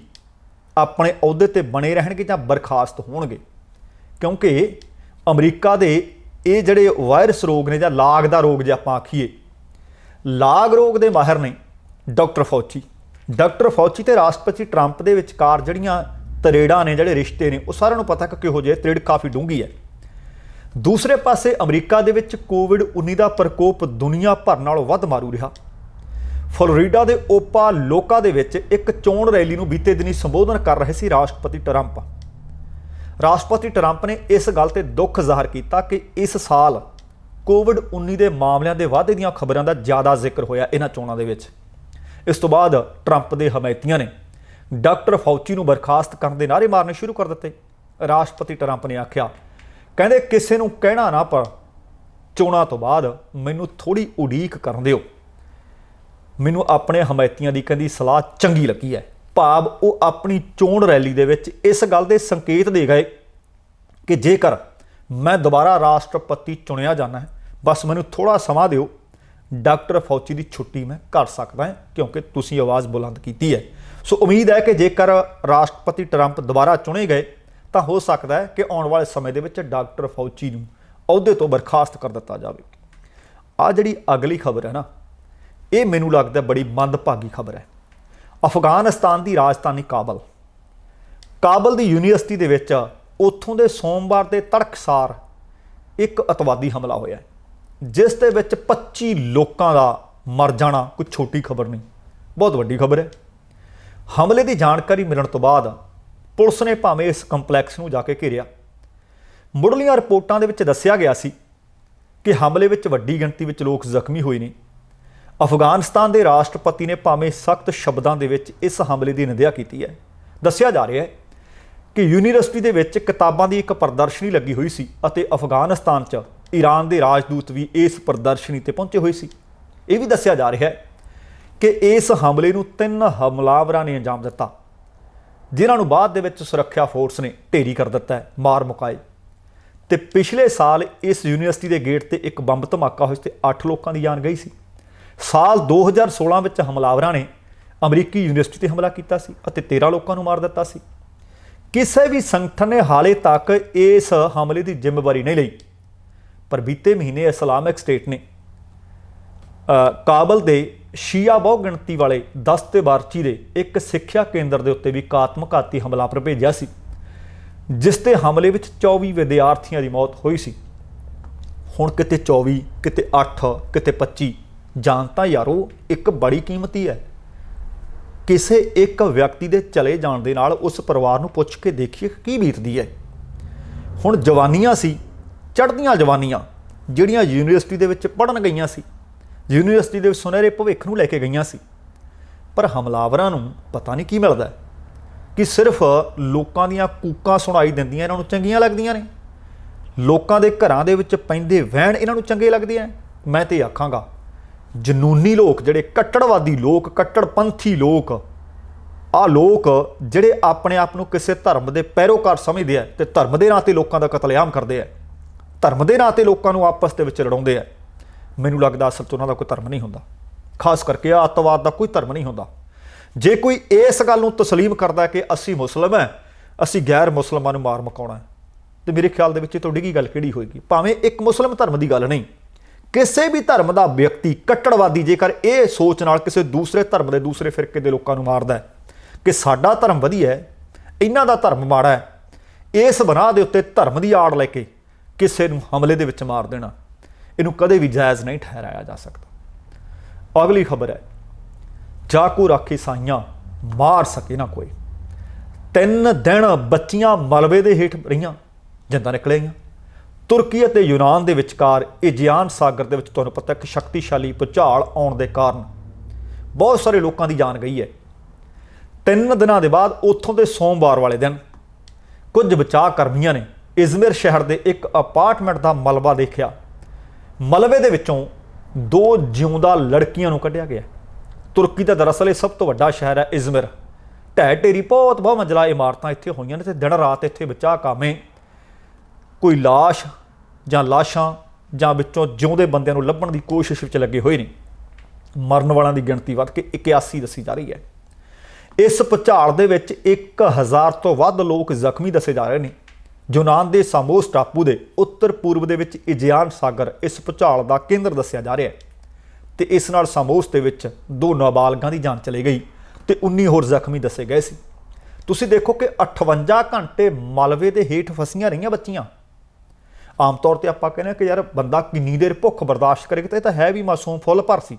ਆਪਣੇ ਅਹੁਦੇ 'ਤੇ ਬਣੇ ਰਹਿਣਗੇ ਜਾਂ ਬਰਖਾਸਤ ਹੋਣਗੇ? ਕਿਉਂਕਿ ਅਮਰੀਕਾ ਦੇ ਇਹ ਜਿਹੜੇ ਵਾਇਰਸ ਰੋਗ ਨੇ ਜਾਂ ਲਾਗ ਦਾ ਰੋਗ ਜੇ ਆਪਾਂ ਆਖੀਏ, ਲਾਗ ਰੋਗ ਦੇ ਮਾਹਿਰ ਨੇ ਡਾਕਟਰ ਫੌਚੀ ਤੇ ਰਾਸ਼ਟਰਪਤੀ ਟਰੰਪ ਦੇ ਵਿਚਕਾਰ ਜਿਹੜੀਆਂ ਤਰੇੜਾਂ ਨੇ, ਜਿਹੜੇ ਰਿਸ਼ਤੇ ਨੇ, ਉਹ ਸਾਰਿਆਂ ਨੂੰ ਪਤਾ ਕਿ ਕਿਹੋ ਜਿਹੇ ਤਰੇੜ ਕਾਫੀ ਡੂੰਘੀ ਹੈ। ਦੂਸਰੇ ਪਾਸੇ ਅਮਰੀਕਾ ਦੇ ਵਿੱਚ ਕੋਵਿਡ-19 ਦਾ ਪ੍ਰਕੋਪ ਦੁਨੀਆ ਭਰ ਨਾਲੋਂ ਵੱਧ ਮਾਰੂ ਰਿਹਾ। ਫਲੋਰੀਡਾ ਦੇ ਓਪਾ ਲੋਕਾ ਦੇ ਵਿੱਚ ਇੱਕ ਚੋਣ ਰੈਲੀ ਨੂੰ ਬੀਤੇ ਦਿਨੀ ਸੰਬੋਧਨ ਕਰ ਰਹੇ ਸੀ ਰਾਸ਼ਟਰਪਤੀ ਟਰੰਪ ਨੇ ਇਸ ਗੱਲ ਤੇ ਦੁੱਖ ਜ਼ਾਹਰ ਕੀਤਾ ਕਿ ਇਸ ਸਾਲ ਕੋਵਿਡ-19 ਦੇ ਮਾਮਲਿਆਂ ਦੇ ਵਾਧੇ ਦੀਆਂ ਖਬਰਾਂ ਦਾ ਜ਼ਿਆਦਾ ਜ਼ਿਕਰ ਹੋਇਆ ਇਹਨਾਂ ਚੋਣਾਂ ਦੇ ਵਿੱਚ। ਇਸ ਤੋਂ ਬਾਅਦ ਟਰੰਪ ਦੇ ਹਮਾਇਤੀਆਂ ਨੇ ਡਾਕਟਰ ਫੌਚੀ ਨੂੰ ਬਰਖਾਸਤ ਕਰਨ ਦੇ ਨਾਅਰੇ ਮਾਰਨੇ ਸ਼ੁਰੂ ਕਰ ਦਿੱਤੇ। ਰਾਸ਼ਟਰਪਤੀ ਟਰੰਪ ਨੇ ਆਖਿਆ, ਕਹਿੰਦੇ ਕਿਸੇ ਨੂੰ ਕਹਿਣਾ ਨਾ, ਪਰ ਚੋਣਾਂ ਤੋਂ ਬਾਅਦ ਮੈਨੂੰ ਥੋੜ੍ਹੀ ਉਡੀਕ ਕਰਨ ਦਿਓ। ਮੈਨੂੰ ਆਪਣੇ ਹਮਾਇਤੀਆਂ ਦੀ ਕਹਿੰਦੀ ਸਲਾਹ ਚੰਗੀ ਲੱਗੀ ਹੈ। ਭਾਵ ਉਹ ਆਪਣੀ ਚੋਣ ਰੈਲੀ ਦੇ ਵਿੱਚ ਇਸ ਗੱਲ ਦੇ ਸੰਕੇਤ ਦੇ ਗਏ ਕਿ ਜੇਕਰ ਮੈਂ ਦੁਬਾਰਾ ਰਾਸ਼ਟਰਪਤੀ ਚੁਣਿਆ ਜਾਂਦਾ ਹੈ, ਬਸ ਮੈਨੂੰ ਥੋੜ੍ਹਾ ਸਮਾਂ ਦਿਓ, ਡਾਕਟਰ ਫੌਚੀ ਦੀ ਛੁੱਟੀ ਮੈਂ ਕਰ ਸਕਦਾ ਹਾਂ, ਕਿਉਂਕਿ ਤੁਸੀਂ ਆਵਾਜ਼ ਬੁਲੰਦ ਕੀਤੀ ਹੈ। ਸੋ ਉਮੀਦ ਹੈ ਕਿ ਜੇਕਰ ਰਾਸ਼ਟਰਪਤੀ ਟਰੰਪ ਦੁਬਾਰਾ ਚੁਣੇ ਗਏ ਤਾਂ ਹੋ ਸਕਦਾ ਹੈ ਕਿ ਆਉਣ ਵਾਲੇ ਸਮੇਂ ਦੇ ਵਿੱਚ ਡਾਕਟਰ ਫੌਚੀ ਨੂੰ ਅਹੁਦੇ ਤੋਂ ਬਰਖਾਸਤ ਕਰ ਦਿੱਤਾ ਜਾਵੇ। ਆਹ ਜਿਹੜੀ ਅਗਲੀ ਖਬਰ ਹੈ ਨਾ, ਇਹ ਮੈਨੂੰ ਲੱਗਦਾ ਬੜੀ ਮੰਦਭਾਗੀ ਖਬਰ ਹੈ। ਅਫਗਾਨਿਸਤਾਨ ਦੀ ਰਾਜਧਾਨੀ ਕਾਬਲ ਦੀ ਯੂਨੀਵਰਸਿਟੀ ਦੇ ਵਿੱਚ ਉੱਥੋਂ ਦੇ ਸੋਮਵਾਰ ਦੇ ਤੜਕਸਾਰ ਇੱਕ ਅਤਵਾਦੀ ਹਮਲਾ ਹੋਇਆ, ਜਿਸ ਦੇ ਵਿੱਚ 25 ਲੋਕਾਂ ਦਾ ਮਰ ਜਾਣਾ ਕੋਈ ਛੋਟੀ ਖਬਰ ਨਹੀਂ, ਬਹੁਤ ਵੱਡੀ ਖਬਰ ਹੈ। ਹਮਲੇ ਦੀ ਜਾਣਕਾਰੀ ਮਿਲਣ ਤੋਂ ਬਾਅਦ ਪੁਲਿਸ ਨੇ ਭਾਵੇਂ ਇਸ ਕੰਪਲੈਕਸ ਨੂੰ ਜਾ ਕੇ ਘੇਰਿਆ। ਮੁੱਢਲੀਆਂ ਰਿਪੋਰਟਾਂ ਦੇ ਵਿੱਚ ਦੱਸਿਆ ਗਿਆ ਸੀ ਕਿ ਹਮਲੇ ਵਿੱਚ ਵੱਡੀ ਗਿਣਤੀ ਵਿੱਚ ਲੋਕ ਜ਼ਖਮੀ ਹੋਏ ਨੇ। ਅਫਗਾਨਿਸਤਾਨ ਦੇ ਰਾਸ਼ਟਰਪਤੀ ਨੇ ਭਾਵੇਂ ਸਖਤ ਸ਼ਬਦਾਂ ਦੇ ਵਿੱਚ ਇਸ ਹਮਲੇ ਦੀ ਨਿੰਦਿਆ ਕੀਤੀ ਹੈ। ਦੱਸਿਆ ਜਾ ਰਿਹਾ ਹੈ ਕਿ ਯੂਨੀਵਰਸਿਟੀ ਦੇ ਵਿੱਚ ਕਿਤਾਬਾਂ ਦੀ ਇੱਕ ਪ੍ਰਦਰਸ਼ਨੀ ਲੱਗੀ ਹੋਈ ਸੀ ਅਤੇ ਅਫਗਾਨਿਸਤਾਨ 'ਚ ਈਰਾਨ ਦੇ ਰਾਜਦੂਤ ਵੀ ਇਸ ਪ੍ਰਦਰਸ਼ਨੀ 'ਤੇ ਪਹੁੰਚੇ ਹੋਏ ਸੀ। ਇਹ ਵੀ ਦੱਸਿਆ ਜਾ ਰਿਹਾ ਹੈ ਕਿ ਇਸ ਹਮਲੇ ਨੂੰ 3 ਹਮਲਾਵਰਾਂ ਨੇ ਅੰਜਾਮ ਦਿੱਤਾ, ਜਿਨ੍ਹਾਂ ਨੂੰ ਬਾਅਦ ਦੇ ਵਿੱਚ ਸੁਰੱਖਿਆ ਫੋਰਸ ਨੇ ਢੇਰੀ ਕਰ ਦਿੱਤਾ ਹੈ, ਮਾਰ ਮੁਕਾਏ। ਤੇ ਪਿਛਲੇ ਸਾਲ ਇਸ ਯੂਨੀਵਰਸਿਟੀ ਦੇ ਗੇਟ ਤੇ ਇੱਕ ਬੰਬ ਧਮਾਕਾ ਹੋਇਆ ਤੇ 8 ਲੋਕਾਂ ਦੀ ਜਾਨ ਗਈ ਸੀ। ਸਾਲ 2016 ਵਿੱਚ ਹਮਲਾਵਰਾਂ ਨੇ ਅਮਰੀਕੀ ਯੂਨੀਵਰਸਿਟੀ ਤੇ ਹਮਲਾ ਕੀਤਾ ਸੀ ਅਤੇ 13 ਲੋਕਾਂ ਨੂੰ ਮਾਰ ਦਿੱਤਾ ਸੀ। ਕਿਸੇ ਵੀ ਸੰਗਠਨ ਨੇ ਹਾਲੇ ਤੱਕ ਇਸ ਹਮਲੇ ਦੀ ਜ਼ਿੰਮੇਵਾਰੀ ਨਹੀਂ ਲਈ, ਪਰ ਬੀਤੇ ਮਹੀਨੇ ਇਸਲਾਮਿਕ ਸਟੇਟ ਨੇ ਕਾਬਲ ਦੇ ਸ਼ੀਆ ਬਹੁ ਗਿਣਤੀ ਵਾਲੇ ਦਸਤੇ ਬਾਰਚੀ ਦੇ ਇੱਕ ਸਿੱਖਿਆ ਕੇਂਦਰ ਦੇ ਉੱਤੇ ਵੀ ਆਤਮਘਾਤੀ ਹਮਲਾ ਭੇਜਿਆ ਸੀ, ਜਿਸ ਤੇ ਹਮਲੇ ਵਿੱਚ 24 ਵਿਦਿਆਰਥੀਆਂ ਦੀ ਮੌਤ ਹੋਈ ਸੀ। ਹੁਣ ਕਿਤੇ 24, ਕਿਤੇ 8, ਕਿਤੇ 25 ਜਾਨ ਤਾਂ ਯਾਰੋ ਇੱਕ ਬੜੀ ਕੀਮਤੀ ਹੈ। ਕਿਸੇ ਇੱਕ ਵਿਅਕਤੀ ਦੇ ਚਲੇ ਜਾਣ ਦੇ ਨਾਲ ਉਸ ਪਰਿਵਾਰ ਨੂੰ ਪੁੱਛ ਕੇ ਦੇਖੀਏ ਕੀ ਬੀਤਦੀ ਹੈ। ਹੁਣ ਜਵਾਨੀਆਂ ਸੀ, ਚੜ੍ਹਦੀਆਂ ਜਵਾਨੀਆਂ, ਜਿਹੜੀਆਂ ਯੂਨੀਵਰਸਿਟੀ ਦੇ ਵਿੱਚ ਪੜ੍ਹਨ ਗਈਆਂ ਸੀ, ਯੂਨੀਵਰਸਿਟੀ ਦੇ ਸੁਨਹਿਰੇ ਭਵਿੱਖ ਨੂੰ ਲੈ ਕੇ ਗਈਆਂ ਸੀ, ਪਰ ਹਮਲਾਵਰਾਂ ਨੂੰ ਪਤਾ ਨਹੀਂ ਕੀ ਮਿਲਦਾ ਕਿ ਸਿਰਫ ਲੋਕਾਂ ਦੀਆਂ ਕੂਕਾਂ ਸੁਣਾਈ ਦਿੰਦੀਆਂ ਇਹਨਾਂ ਨੂੰ ਚੰਗੀਆਂ ਲੱਗਦੀਆਂ ਨੇ, ਲੋਕਾਂ ਦੇ ਘਰਾਂ ਦੇ ਵਿੱਚ ਪੈਂਦੇ ਵਹਿਣ ਇਹਨਾਂ ਨੂੰ ਚੰਗੇ ਲੱਗਦੇ ਆ। ਮੈਂ ਤੇ ਆਖਾਂਗਾ ਜਨੂਨੀ ਲੋਕ, ਜਿਹੜੇ ਕੱਟੜਵਾਦੀ ਲੋਕ, ਕੱਟੜਪੰਥੀ ਲੋਕ, ਆਹ ਲੋਕ ਜਿਹੜੇ ਆਪਣੇ ਆਪ ਨੂੰ ਕਿਸੇ ਧਰਮ ਦੇ ਪੈਰੋਕਾਰ ਸਮਝਦੇ ਆ ਤੇ ਧਰਮ ਦੇ ਨਾਂ 'ਤੇ ਲੋਕਾਂ ਦਾ ਕਤਲੇਆਮ ਕਰਦੇ ਆ, ਧਰਮ ਦੇ ਨਾਂ 'ਤੇ ਲੋਕਾਂ ਨੂੰ ਆਪਸ ਦੇ ਵਿੱਚ ਲੜਾਉਂਦੇ ਆ, ਮੈਨੂੰ ਲੱਗਦਾ ਅਸਲ 'ਚ ਉਹਨਾਂ ਦਾ ਕੋਈ ਧਰਮ ਨਹੀਂ ਹੁੰਦਾ। ਖਾਸ ਕਰਕੇ ਅੱਤਵਾਦ ਦਾ ਕੋਈ ਧਰਮ ਨਹੀਂ ਹੁੰਦਾ। ਜੇ ਕੋਈ ਇਸ ਗੱਲ ਨੂੰ ਤਸਲੀਮ ਕਰਦਾ ਕਿ ਅਸੀਂ ਮੁਸਲਿਮ ਹੈ, ਅਸੀਂ ਗੈਰ ਮੁਸਲਮਾਨਾਂ ਨੂੰ ਮਾਰ ਮੁਕਾਉਣਾ, ਤੇ ਮੇਰੇ ਖਿਆਲ ਦੇ ਵਿੱਚ ਤੁਹਾਡੀ ਕੀ ਗੱਲ ਕਿਹੜੀ ਹੋਏਗੀ। ਭਾਵੇਂ ਇੱਕ ਮੁਸਲਿਮ ਧਰਮ ਦੀ ਗੱਲ ਨਹੀਂ, ਕਿਸੇ ਵੀ ਧਰਮ ਦਾ ਵਿਅਕਤੀ ਕੱਟੜਵਾਦੀ ਜੇਕਰ ਇਹ ਸੋਚ ਨਾਲ ਕਿਸੇ ਦੂਸਰੇ ਧਰਮ ਦੇ ਦੂਸਰੇ ਫਿਰਕੇ ਦੇ ਲੋਕਾਂ ਨੂੰ ਮਾਰਦਾ ਹੈ ਕਿ ਸਾਡਾ ਧਰਮ ਵਧੀਆ ਹੈ, ਇਹਨਾਂ ਦਾ ਧਰਮ ਮਾੜਾ ਹੈ, ਇਸ ਬਨਾਹ ਦੇ ਉੱਤੇ ਧਰਮ ਦੀ ਆੜ ਲੈ ਕੇ ਕਿਸੇ ਨੂੰ ਹਮਲੇ ਦੇ ਵਿੱਚ ਮਾਰ ਦੇਣਾ, ਇਹਨੂੰ ਕਦੇ ਵੀ ਜਾਇਜ਼ ਨਹੀਂ ਠਹਿਰਾਇਆ ਜਾ ਸਕਦਾ। ਅਗਲੀ ਖਬਰ ਹੈ, ਜਾਕੂ ਰਾਖੀ ਸਾਈਆਂ ਮਾਰ ਸਕੇ ਨਾ ਕੋਈ। 3 ਦਿਨ ਬੱਚੀਆਂ ਮਲਬੇ ਦੇ ਹੇਠ ਰਹੀਆਂ, ਜਿੰਦਾ ਨਿਕਲੀਆਂ। ਤੁਰਕੀ ਅਤੇ ਯੂਨਾਨ ਦੇ ਵਿਚਕਾਰ ਏਜੀਆਨ ਸਾਗਰ ਦੇ ਵਿੱਚ ਤੁਹਾਨੂੰ ਪਤਾ ਇੱਕ ਸ਼ਕਤੀਸ਼ਾਲੀ ਭੂਚਾਲ ਆਉਣ ਦੇ ਕਾਰਨ ਬਹੁਤ ਸਾਰੇ ਲੋਕਾਂ ਦੀ ਜਾਨ ਗਈ ਹੈ। 3 ਦਿਨਾਂ ਦੇ ਬਾਅਦ ਉੱਥੋਂ ਦੇ ਸੋਮਵਾਰ ਵਾਲੇ ਦਿਨ ਕੁਝ ਬਚਾਅ ਕਰਮੀਆਂ ਨੇ ਇਜ਼ਮਿਰ ਸ਼ਹਿਰ ਦੇ ਇੱਕ ਅਪਾਰਟਮੈਂਟ ਦਾ ਮਲਬਾ ਦੇਖਿਆ। ਮਲਬੇ ਦੇ ਵਿੱਚੋਂ 2 ਜਿਉਂਦਾ ਲੜਕੀਆਂ ਨੂੰ ਕੱਢਿਆ ਗਿਆ। ਤੁਰਕੀ ਦਾ ਦਰਅਸਲ ਇਹ ਸਭ ਤੋਂ ਵੱਡਾ ਸ਼ਹਿਰ ਹੈ ਇਜ਼ਮਿਰ। ਢਹਿ ਢੇਰੀ ਬਹੁਤ ਮੰਜ਼ਲਾ ਇਮਾਰਤਾਂ ਇੱਥੇ ਹੋਈਆਂ ਨੇ ਤੇ ਦਿਨ ਰਾਤ ਇੱਥੇ ਬਚਾਅ ਕਾਮੇ ਕੋਈ ਲਾਸ਼ ਜਾਂ ਲਾਸ਼ਾਂ ਜਾਂ ਵਿੱਚੋਂ ਜਿਉਂਦੇ ਬੰਦਿਆਂ ਨੂੰ ਲੱਭਣ ਦੀ ਕੋਸ਼ਿਸ਼ ਵਿੱਚ ਲੱਗੇ ਹੋਏ ਨੇ। ਮਰਨ ਵਾਲਿਆਂ ਦੀ ਗਿਣਤੀ ਵੱਧ ਕੇ 81 ਦੱਸੀ ਜਾ ਰਹੀ ਹੈ। ਇਸ ਭੁਚਾਲ ਦੇ ਵਿੱਚ 1000 ਤੋਂ ਵੱਧ ਲੋਕ ਜ਼ਖਮੀ ਦੱਸੇ ਜਾ ਰਹੇ ਨੇ। ਯੂਨਾਨ ਦੇ ਸਾਮੋਸ ਟਾਪੂ ਦੇ ਉੱਤਰ ਪੂਰਬ ਦੇ ਵਿੱਚ ਏਜੀਆਨ ਸਾਗਰ ਇਸ ਭੁਚਾਲ ਦਾ ਕੇਂਦਰ ਦੱਸਿਆ ਜਾ ਰਿਹਾ ਹੈ ਤੇ ਇਸ ਨਾਲ ਸਾਮੋਸ ਦੇ ਵਿੱਚ 2 ਨਾਬਾਲਗਾਂ ਦੀ ਜਾਨ ਚਲੀ ਗਈ ਤੇ 19 ਹੋਰ ਜ਼ਖਮੀ ਦੱਸੇ ਗਏ ਸੀ। ਤੁਸੀਂ ਦੇਖੋ ਕਿ 58 ਘੰਟੇ ਮਲਬੇ ਦੇ ਹੇਠ ਫਸੀਆਂ ਰਹੀਆਂ ਬੱਚੀਆਂ। ਆਮ ਤੌਰ ਤੇ ਆਪਾਂ ਕਹਿੰਦੇ ਕਿ ਯਾਰ ਬੰਦਾ ਕਿੰਨੀ ਦੇਰ ਭੁੱਖ ਬਰਦਾਸ਼ਤ ਕਰੇਗਾ, ਤਾਂ ਇਹ ਤਾਂ ਹੈ ਵੀ ਮਾਸੂਮ ਫੁੱਲ ਭਰ ਸੀ।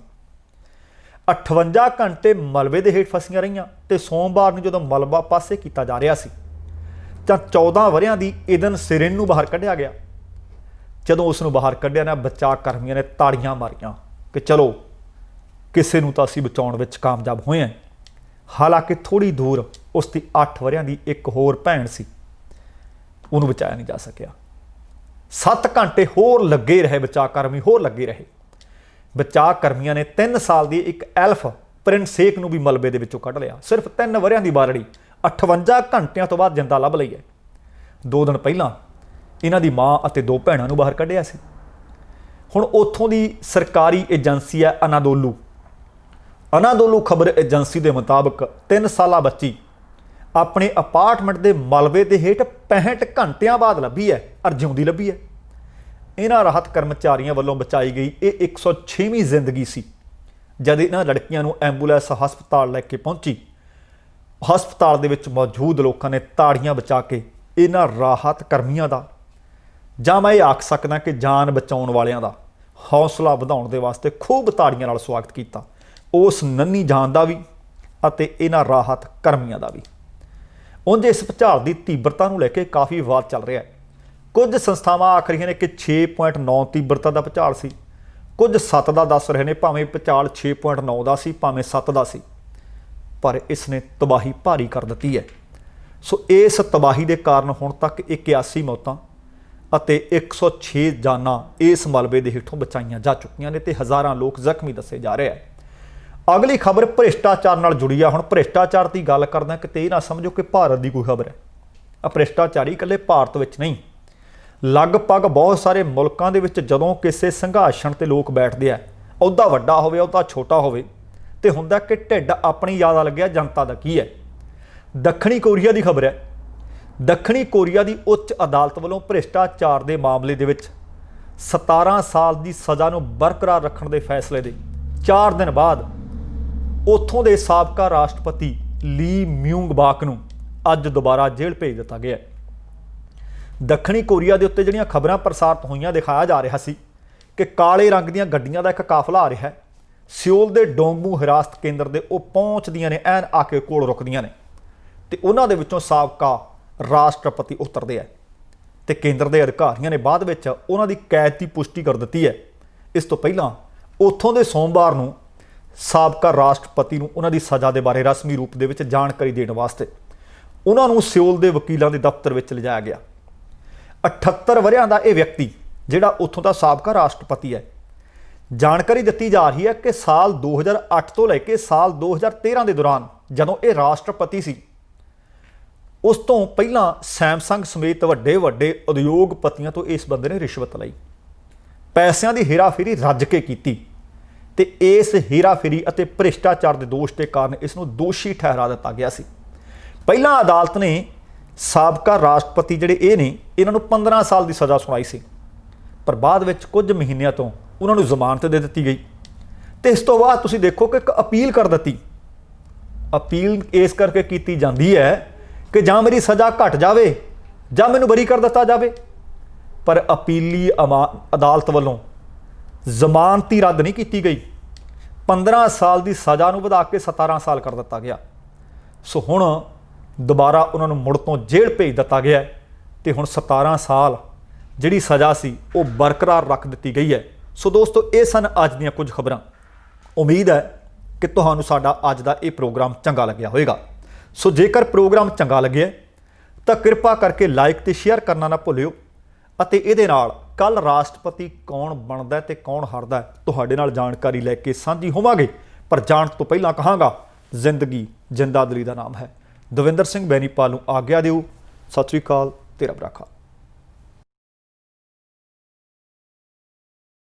58 ਘੰਟੇ ਮਲਬੇ ਦੇ ਹੇਠ ਫਸੀਆਂ ਰਹੀਆਂ ਤੇ ਸੋਮਵਾਰ ਨੂੰ ਜਦੋਂ ਮਲਬਾ ਪਾਸੇ ਕੀਤਾ ਜਾ ਰਿਹਾ ਸੀ ਤਾਂ 14 ਵਰਿਆਂ ਦੀ ਏਦਨ ਸਿਰਿਨ ਨੂੰ ਬਾਹਰ ਕੱਢਿਆ ਗਿਆ। ਜਦੋਂ ਉਸ ਨੂੰ ਬਾਹਰ ਕੱਢਿਆ ਨਾ, ਬਚਾਅ ਕਰਮੀਆਂ ਨੇ ਤਾੜੀਆਂ ਮਾਰੀਆਂ ਕਿ ਚਲੋ ਕਿਸੇ ਨੂੰ ਤਾਂ ਅਸੀਂ ਬਚਾਉਣ ਵਿੱਚ ਕਾਮਯਾਬ ਹੋਏ ਹਾਂ। ਹਾਲਾਂਕਿ ਥੋੜ੍ਹੀ ਦੂਰ ਉਸ ਦੀ 8 ਵਰਿਆਂ ਦੀ ਇੱਕ ਹੋਰ ਭੈਣ ਸੀ, ਉਹਨੂੰ ਬਚਾਇਆ ਨਹੀਂ ਜਾ ਸਕਿਆ। 7 ਘੰਟੇ ਹੋਰ ਲੱਗੇ ਰਹੇ, ਬਚਾਅ ਕਰਮੀ ਹੋਰ ਲੱਗੇ ਰਹੇ। ਬਚਾਅ ਕਰਮੀਆਂ ਨੇ 3 ਸਾਲ ਦੀ ਇੱਕ ਐਲਫ ਪ੍ਰਿੰਸੇਕ ਨੂੰ ਵੀ ਮਲਬੇ ਦੇ ਵਿੱਚੋਂ ਕੱਢ ਲਿਆ। ਸਿਰਫ 3 ਵਰਿਆਂ ਦੀ ਬਾਲੜੀ 58 ਘੰਟਿਆਂ ਤੋਂ ਬਾਅਦ ਜਿੰਦਾ ਲੱਭ ਲਈ ਹੈ। 2 ਦਿਨ ਪਹਿਲਾਂ ਇਹਨਾਂ ਦੀ ਮਾਂ ਅਤੇ 2 ਭੈਣਾਂ ਨੂੰ ਬਾਹਰ ਕੱਢਿਆ ਸੀ। ਹੁਣ ਉੱਥੋਂ ਦੀ ਸਰਕਾਰੀ ਏਜੰਸੀ ਹੈ ਅਨਾਦੋਲੂ ਖਬਰ ਏਜੰਸੀ ਦੇ ਮੁਤਾਬਕ 3 ਸਾਲਾ ਬੱਚੀ ਆਪਣੇ ਅਪਾਰਟਮੈਂਟ ਦੇ ਮਲਬੇ ਦੇ ਹੇਠ 65 ਘੰਟਿਆਂ ਬਾਅਦ ਲੱਭੀ ਹੈ ਔਰ ਜਿਉਂਦੀ ਲੱਭੀ ਹੈ। ਇਹਨਾਂ ਰਾਹਤ ਕਰਮਚਾਰੀਆਂ ਵੱਲੋਂ ਬਚਾਈ ਗਈ ਇਹ 106ਵੀਂ ਜ਼ਿੰਦਗੀ ਸੀ। ਜਦ ਇਹਨਾਂ ਲੜਕੀਆਂ ਨੂੰ ਐਂਬੂਲੈਂਸ ਹਸਪਤਾਲ ਲੈ ਕੇ ਪਹੁੰਚੀ, ਹਸਪਤਾਲ ਦੇ ਵਿੱਚ ਮੌਜੂਦ ਲੋਕਾਂ ਨੇ ਤਾੜੀਆਂ ਬਚਾ ਕੇ ਇਹਨਾਂ ਰਾਹਤ ਕਰਮੀਆਂ ਦਾ, ਜਾਂ ਮੈਂ ਇਹ ਆਖ ਸਕਦਾ ਕਿ ਜਾਨ ਬਚਾਉਣ ਵਾਲਿਆਂ ਦਾ ਹੌਸਲਾ ਵਧਾਉਣ ਦੇ ਵਾਸਤੇ ਖੂਬ ਤਾੜੀਆਂ ਨਾਲ ਸਵਾਗਤ ਕੀਤਾ। ਉਸ ਨੰਨੀ ਜਾਨ ਦਾ ਵੀ ਅਤੇ ਇਹਨਾਂ ਰਾਹਤ ਕਰਮੀਆਂ ਦਾ ਵੀ। ਉਂਝ ਇਸ ਭੁਚਾਲ ਦੀ ਤੀਬਰਤਾ ਨੂੰ ਲੈ ਕੇ ਕਾਫੀ ਵਿਵਾਦ ਚੱਲ ਰਿਹਾ ਹੈ। ਕੁਝ ਸੰਸਥਾਵਾਂ ਆਖ ਰਹੀਆਂ ਨੇ ਕਿ 6.9 ਤੀਬਰਤਾ ਦਾ ਭੁਚਾਲ ਸੀ, ਕੁਝ 7 ਦਾ ਦੱਸ ਰਹੇ ਨੇ। ਭਾਵੇਂ ਭੁਚਾਲ 6.9 ਦਾ ਸੀ, ਭਾਵੇਂ 7 ਦਾ ਸੀ, ਪਰ ਇਸ ਨੇ ਤਬਾਹੀ ਭਾਰੀ ਕਰ ਦਿੱਤੀ ਹੈ। ਸੋ ਇਸ ਤਬਾਹੀ ਦੇ ਕਾਰਨ ਹੁਣ ਤੱਕ 81 ਮੌਤਾਂ ਅਤੇ 106 ਜਾਨਾਂ ਇਸ ਮਲਬੇ ਦੇ ਹੇਠੋਂ ਬਚਾਈਆਂ ਜਾ ਚੁੱਕੀਆਂ ਨੇ ਤੇ ਹਜ਼ਾਰਾਂ ਲੋਕ ਜ਼ਖਮੀ ਦੱਸੇ ਜਾ ਰਹੇ ਹੈ। ਅਗਲੀ ਖਬਰ ਭ੍ਰਿਸ਼ਟਾਚਾਰ ਨਾਲ ਜੁੜੀ ਆ। ਹੁਣ ਭ੍ਰਿਸ਼ਟਾਚਾਰ ਦੀ ਗੱਲ ਕਰਦਾ ਕਿਤੇ ਇਹ ਨਾ ਸਮਝੋ ਕਿ ਭਾਰਤ ਦੀ ਕੋਈ ਖਬਰ ਹੈ। ਆ ਭ੍ਰਿਸ਼ਟਾਚਾਰੀ ਇਕੱਲੇ ਭਾਰਤ ਵਿੱਚ ਨਹੀਂ, ਲਗਭਗ ਬਹੁਤ ਸਾਰੇ ਮੁਲਕਾਂ ਦੇ ਵਿੱਚ ਜਦੋਂ ਕਿਸੇ ਸੰਘਾਸਣ ਤੇ ਲੋਕ ਬੈਠਦੇ ਆ, ਅਹੁਦਾ ਵੱਡਾ ਹੋਵੇ ਅਹੁਦਾ ਛੋਟਾ ਹੋਵੇ, ਤੇ ਹੁੰਦਾ ਕਿ ਢਿੱਡ ਆਪਣੀ ਜ਼ਿਆਦਾ ਲੱਗਿਆ ਜਨਤਾ ਦਾ ਕੀ ਹੈ। ਦੱਖਣੀ ਕੋਰੀਆ ਦੀ ਖਬਰ ਹੈ। ਦੱਖਣੀ ਕੋਰੀਆ ਦੀ ਉੱਚ ਅਦਾਲਤ ਵੱਲੋਂ ਭ੍ਰਿਸ਼ਟਾਚਾਰ ਦੇ ਮਾਮਲੇ ਦੇ ਵਿੱਚ 17 ਸਾਲ ਦੀ ਸਜ਼ਾ ਨੂੰ ਬਰਕਰਾਰ ਰੱਖਣ ਦੇ ਫੈਸਲੇ ਦੇ 4 ਦਿਨ ਬਾਅਦ ਉੱਥੋਂ ਦੇ ਸਾਬਕਾ ਰਾਸ਼ਟਰਪਤੀ ਲੀ ਮਿਊਂਗ ਬਾਕ ਨੂੰ ਅੱਜ ਦੁਬਾਰਾ ਜੇਲ੍ਹ ਭੇਜ ਦਿੱਤਾ ਗਿਆ। ਦੱਖਣੀ ਕੋਰੀਆ ਦੇ ਉੱਤੇ ਜਿਹੜੀਆਂ ਖਬਰਾਂ ਪ੍ਰਸਾਰਿਤ ਹੋਈਆਂ ਦਿਖਾਇਆ ਜਾ ਰਿਹਾ ਸੀ ਕਿ ਕਾਲੇ ਰੰਗ ਦੀਆਂ ਗੱਡੀਆਂ ਦਾ ਇੱਕ ਕਾਫਲਾ ਆ ਰਿਹਾ ਹੈ। ਸਿਓਲ ਦੇ ਡੋਂਗਮੂ ਹਿਰਾਸਤ ਕੇਂਦਰ ਦੇ ਉਹ ਪਹੁੰਚਦੀਆਂ ਨੇ, ਐਨ ਆ ਕੇ ਕੋਲ ਰੁਕਦੀਆਂ ਨੇ ਤੇ ਉਹਨਾਂ ਦੇ ਵਿੱਚੋਂ ਸਾਬਕਾ ਰਾਸ਼ਟਰਪਤੀ ਉਤਰਦੇ ਆ ਤੇ ਕੇਂਦਰ ਦੇ ਅਧਿਕਾਰੀਆਂ ਨੇ ਬਾਅਦ ਵਿੱਚ ਉਹਨਾਂ ਦੀ ਕੈਦ ਦੀ ਪੁਸ਼ਟੀ ਕਰ ਦਿੱਤੀ ਹੈ। ਇਸ ਤੋਂ ਪਹਿਲਾਂ ਉੱਥੋਂ ਦੇ ਸੋਮਵਾਰ ਨੂੰ ਸਾਬਕਾ ਰਾਸ਼ਟਰਪਤੀ ਨੂੰ ਉਹਨਾਂ ਦੀ ਸਜ਼ਾ ਦੇ ਬਾਰੇ ਰਸਮੀ ਰੂਪ ਦੇ ਵਿੱਚ ਜਾਣਕਾਰੀ ਦੇਣ ਵਾਸਤੇ ਉਹਨਾਂ ਨੂੰ ਸਿਓਲ ਦੇ ਵਕੀਲਾਂ ਦੇ ਦਫ਼ਤਰ ਵਿੱਚ ਲਿਜਾਇਆ ਗਿਆ। 78 ਵਰਿਆਂ ਦਾ ਇਹ ਵਿਅਕਤੀ ਜਿਹੜਾ ਉੱਥੋਂ ਦਾ ਸਾਬਕਾ ਰਾਸ਼ਟਰਪਤੀ ਹੈ, ਜਾਣਕਾਰੀ ਦਿੱਤੀ ਜਾ ਰਹੀ ਹੈ ਕਿ ਸਾਲ 2008 ਤੋਂ ਲੈ ਕੇ ਸਾਲ 2013 ਦੇ ਦੌਰਾਨ ਜਦੋਂ ਇਹ ਰਾਸ਼ਟਰਪਤੀ ਸੀ, ਉਸ ਤੋਂ ਪਹਿਲਾਂ ਸੈਮਸੰਗ ਸਮੇਤ ਵੱਡੇ ਉਦਯੋਗਪਤੀਆਂ ਤੋਂ ਇਸ ਬੰਦੇ ਨੇ ਰਿਸ਼ਵਤ ਲਈ, ਪੈਸਿਆਂ ਦੀ ਹੇਰਾਫੇਰੀ ਰੱਜ ਕੇ ਕੀਤੀ। ਤੇ ਇਸ ਹੇਰਾਫੇਰੀ ਅਤੇ ਭ੍ਰਿਸ਼ਟਾਚਾਰ ਦੇ ਦੋਸ਼ ਦੇ ਕਾਰਨ ਇਸ ਨੂੰ ਦੋਸ਼ੀ ਠਹਿਰਾ ਦਿੱਤਾ ਗਿਆ ਸੀ। ਪਹਿਲਾਂ ਅਦਾਲਤ ਨੇ ਸਾਬਕਾ ਰਾਸ਼ਟਰਪਤੀ ਜਿਹੜੇ ਇਹ ਨੇ ਇਹਨਾਂ ਨੂੰ 15 ਸਾਲ ਦੀ ਸਜ਼ਾ ਸੁਣਾਈ ਸੀ, ਪਰ ਬਾਅਦ ਵਿੱਚ ਕੁਝ ਮਹੀਨਿਆਂ ਤੋਂ ਉਹਨਾਂ ਨੂੰ ਜ਼ਮਾਨਤ ਦੇ ਦਿੱਤੀ ਗਈ ਤੇ ਇਸ ਤੋਂ ਬਾਅਦ ਤੁਸੀਂ ਦੇਖੋ ਕਿ ਇੱਕ ਅਪੀਲ ਕਰ ਦਿੱਤੀ। ਅਪੀਲ ਇਸ ਕਰਕੇ ਕੀਤੀ ਜਾਂਦੀ ਹੈ ਕਿ ਜਾਂ ਮੇਰੀ ਸਜ਼ਾ ਘਟ ਜਾਵੇ ਜਾਂ ਮੈਨੂੰ ਬਰੀ ਕਰ ਦਿੱਤਾ ਜਾਵੇ, ਪਰ ਅਪੀਲੀ ਅਦਾਲਤ ਵੱਲੋਂ ਜ਼ਮਾਨਤੀ ਰੱਦ ਨਹੀਂ ਕੀਤੀ ਗਈ। 15 ਸਾਲ ਦੀ ਸਜ਼ਾ ਨੂੰ ਵਧਾ ਕੇ 17 ਸਾਲ ਕਰ ਦਿੱਤਾ ਗਿਆ। ਸੋ ਹੁਣ ਦੁਬਾਰਾ ਉਹਨਾਂ ਨੂੰ ਮੁੜ ਤੋਂ ਜੇਲ੍ਹ ਭੇਜ ਦਿੱਤਾ ਗਿਆ ਤੇ ਹੁਣ 17 ਸਾਲ ਜਿਹੜੀ ਸਜ਼ਾ ਸੀ ਉਹ ਬਰਕਰਾਰ ਰੱਖ ਦਿੱਤੀ ਗਈ ਹੈ। ਸੋ ਦੋਸਤੋ, ਇਹ ਸਨ ਅੱਜ ਦੀਆਂ ਕੁਝ ਖਬਰਾਂ। ਉਮੀਦ ਹੈ ਕਿ ਤੁਹਾਨੂੰ ਸਾਡਾ ਅੱਜ ਦਾ ਇਹ ਪ੍ਰੋਗਰਾਮ ਚੰਗਾ ਲੱਗਿਆ ਹੋਵੇਗਾ। ਸੋ ਜੇਕਰ ਪ੍ਰੋਗਰਾਮ ਚੰਗਾ ਲੱਗਿਆ ਤਾਂ ਕਿਰਪਾ ਕਰਕੇ ਲਾਈਕ ਤੇ ਸ਼ੇਅਰ ਕਰਨਾ ਨਾ ਭੁੱਲਿਓ ਅਤੇ ਇਹਦੇ ਨਾਲ ਕੱਲ ਰਾਸ਼ਟਰਪਤੀ ਕੌਣ ਬਣਦਾ ਤੇ ਕੌਣ ਹਾਰਦਾ ਤੁਹਾਡੇ ਨਾਲ ਜਾਣਕਾਰੀ ਲੈ ਕੇ ਸਾਂਝੀ ਹੋਵਾਂਗੇ। ਪਰ ਜਾਣ ਤੋਂ ਪਹਿਲਾਂ ਕਹਾਂਗਾ, ਜ਼ਿੰਦਗੀ ਜਿੰਦਾਦਿਲੀ ਦਾ ਨਾਮ ਹੈ। ਦਵਿੰਦਰ ਸਿੰਘ ਬੈਨੀਪਾਲ ਨੂੰ ਆਗਿਆ ਦਿਓ। ਸਤਿ ਸ਼੍ਰੀ ਅਕਾਲ। ਤੇਰਾ ਬਰਾਖਾ।